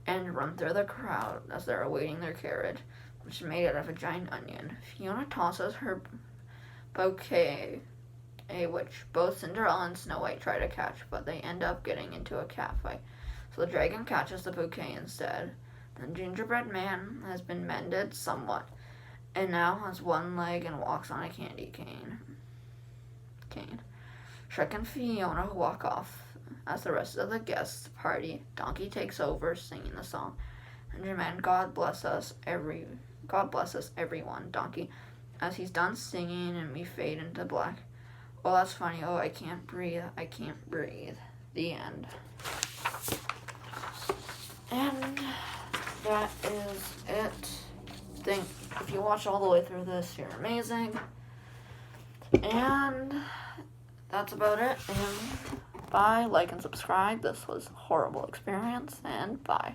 and run through the crowd as they're awaiting their carriage, which is made out of a giant onion. Fiona tosses her bouquet, which both Cinderella and Snow White try to catch, but they end up getting into a cat fight. So the dragon catches the bouquet instead. The Gingerbread Man has been mended somewhat, and now has one leg and walks on a candy cane. Shrek and Fiona walk off as the rest of the guests party. Donkey takes over singing the song. And God bless us everyone, Donkey, as he's done singing and we fade into black. Oh, that's funny. Oh, I can't breathe. The end. And that is it. If you watch all the way through this, you're amazing. And that's about it. And bye. Like and subscribe. This was a horrible experience. And bye.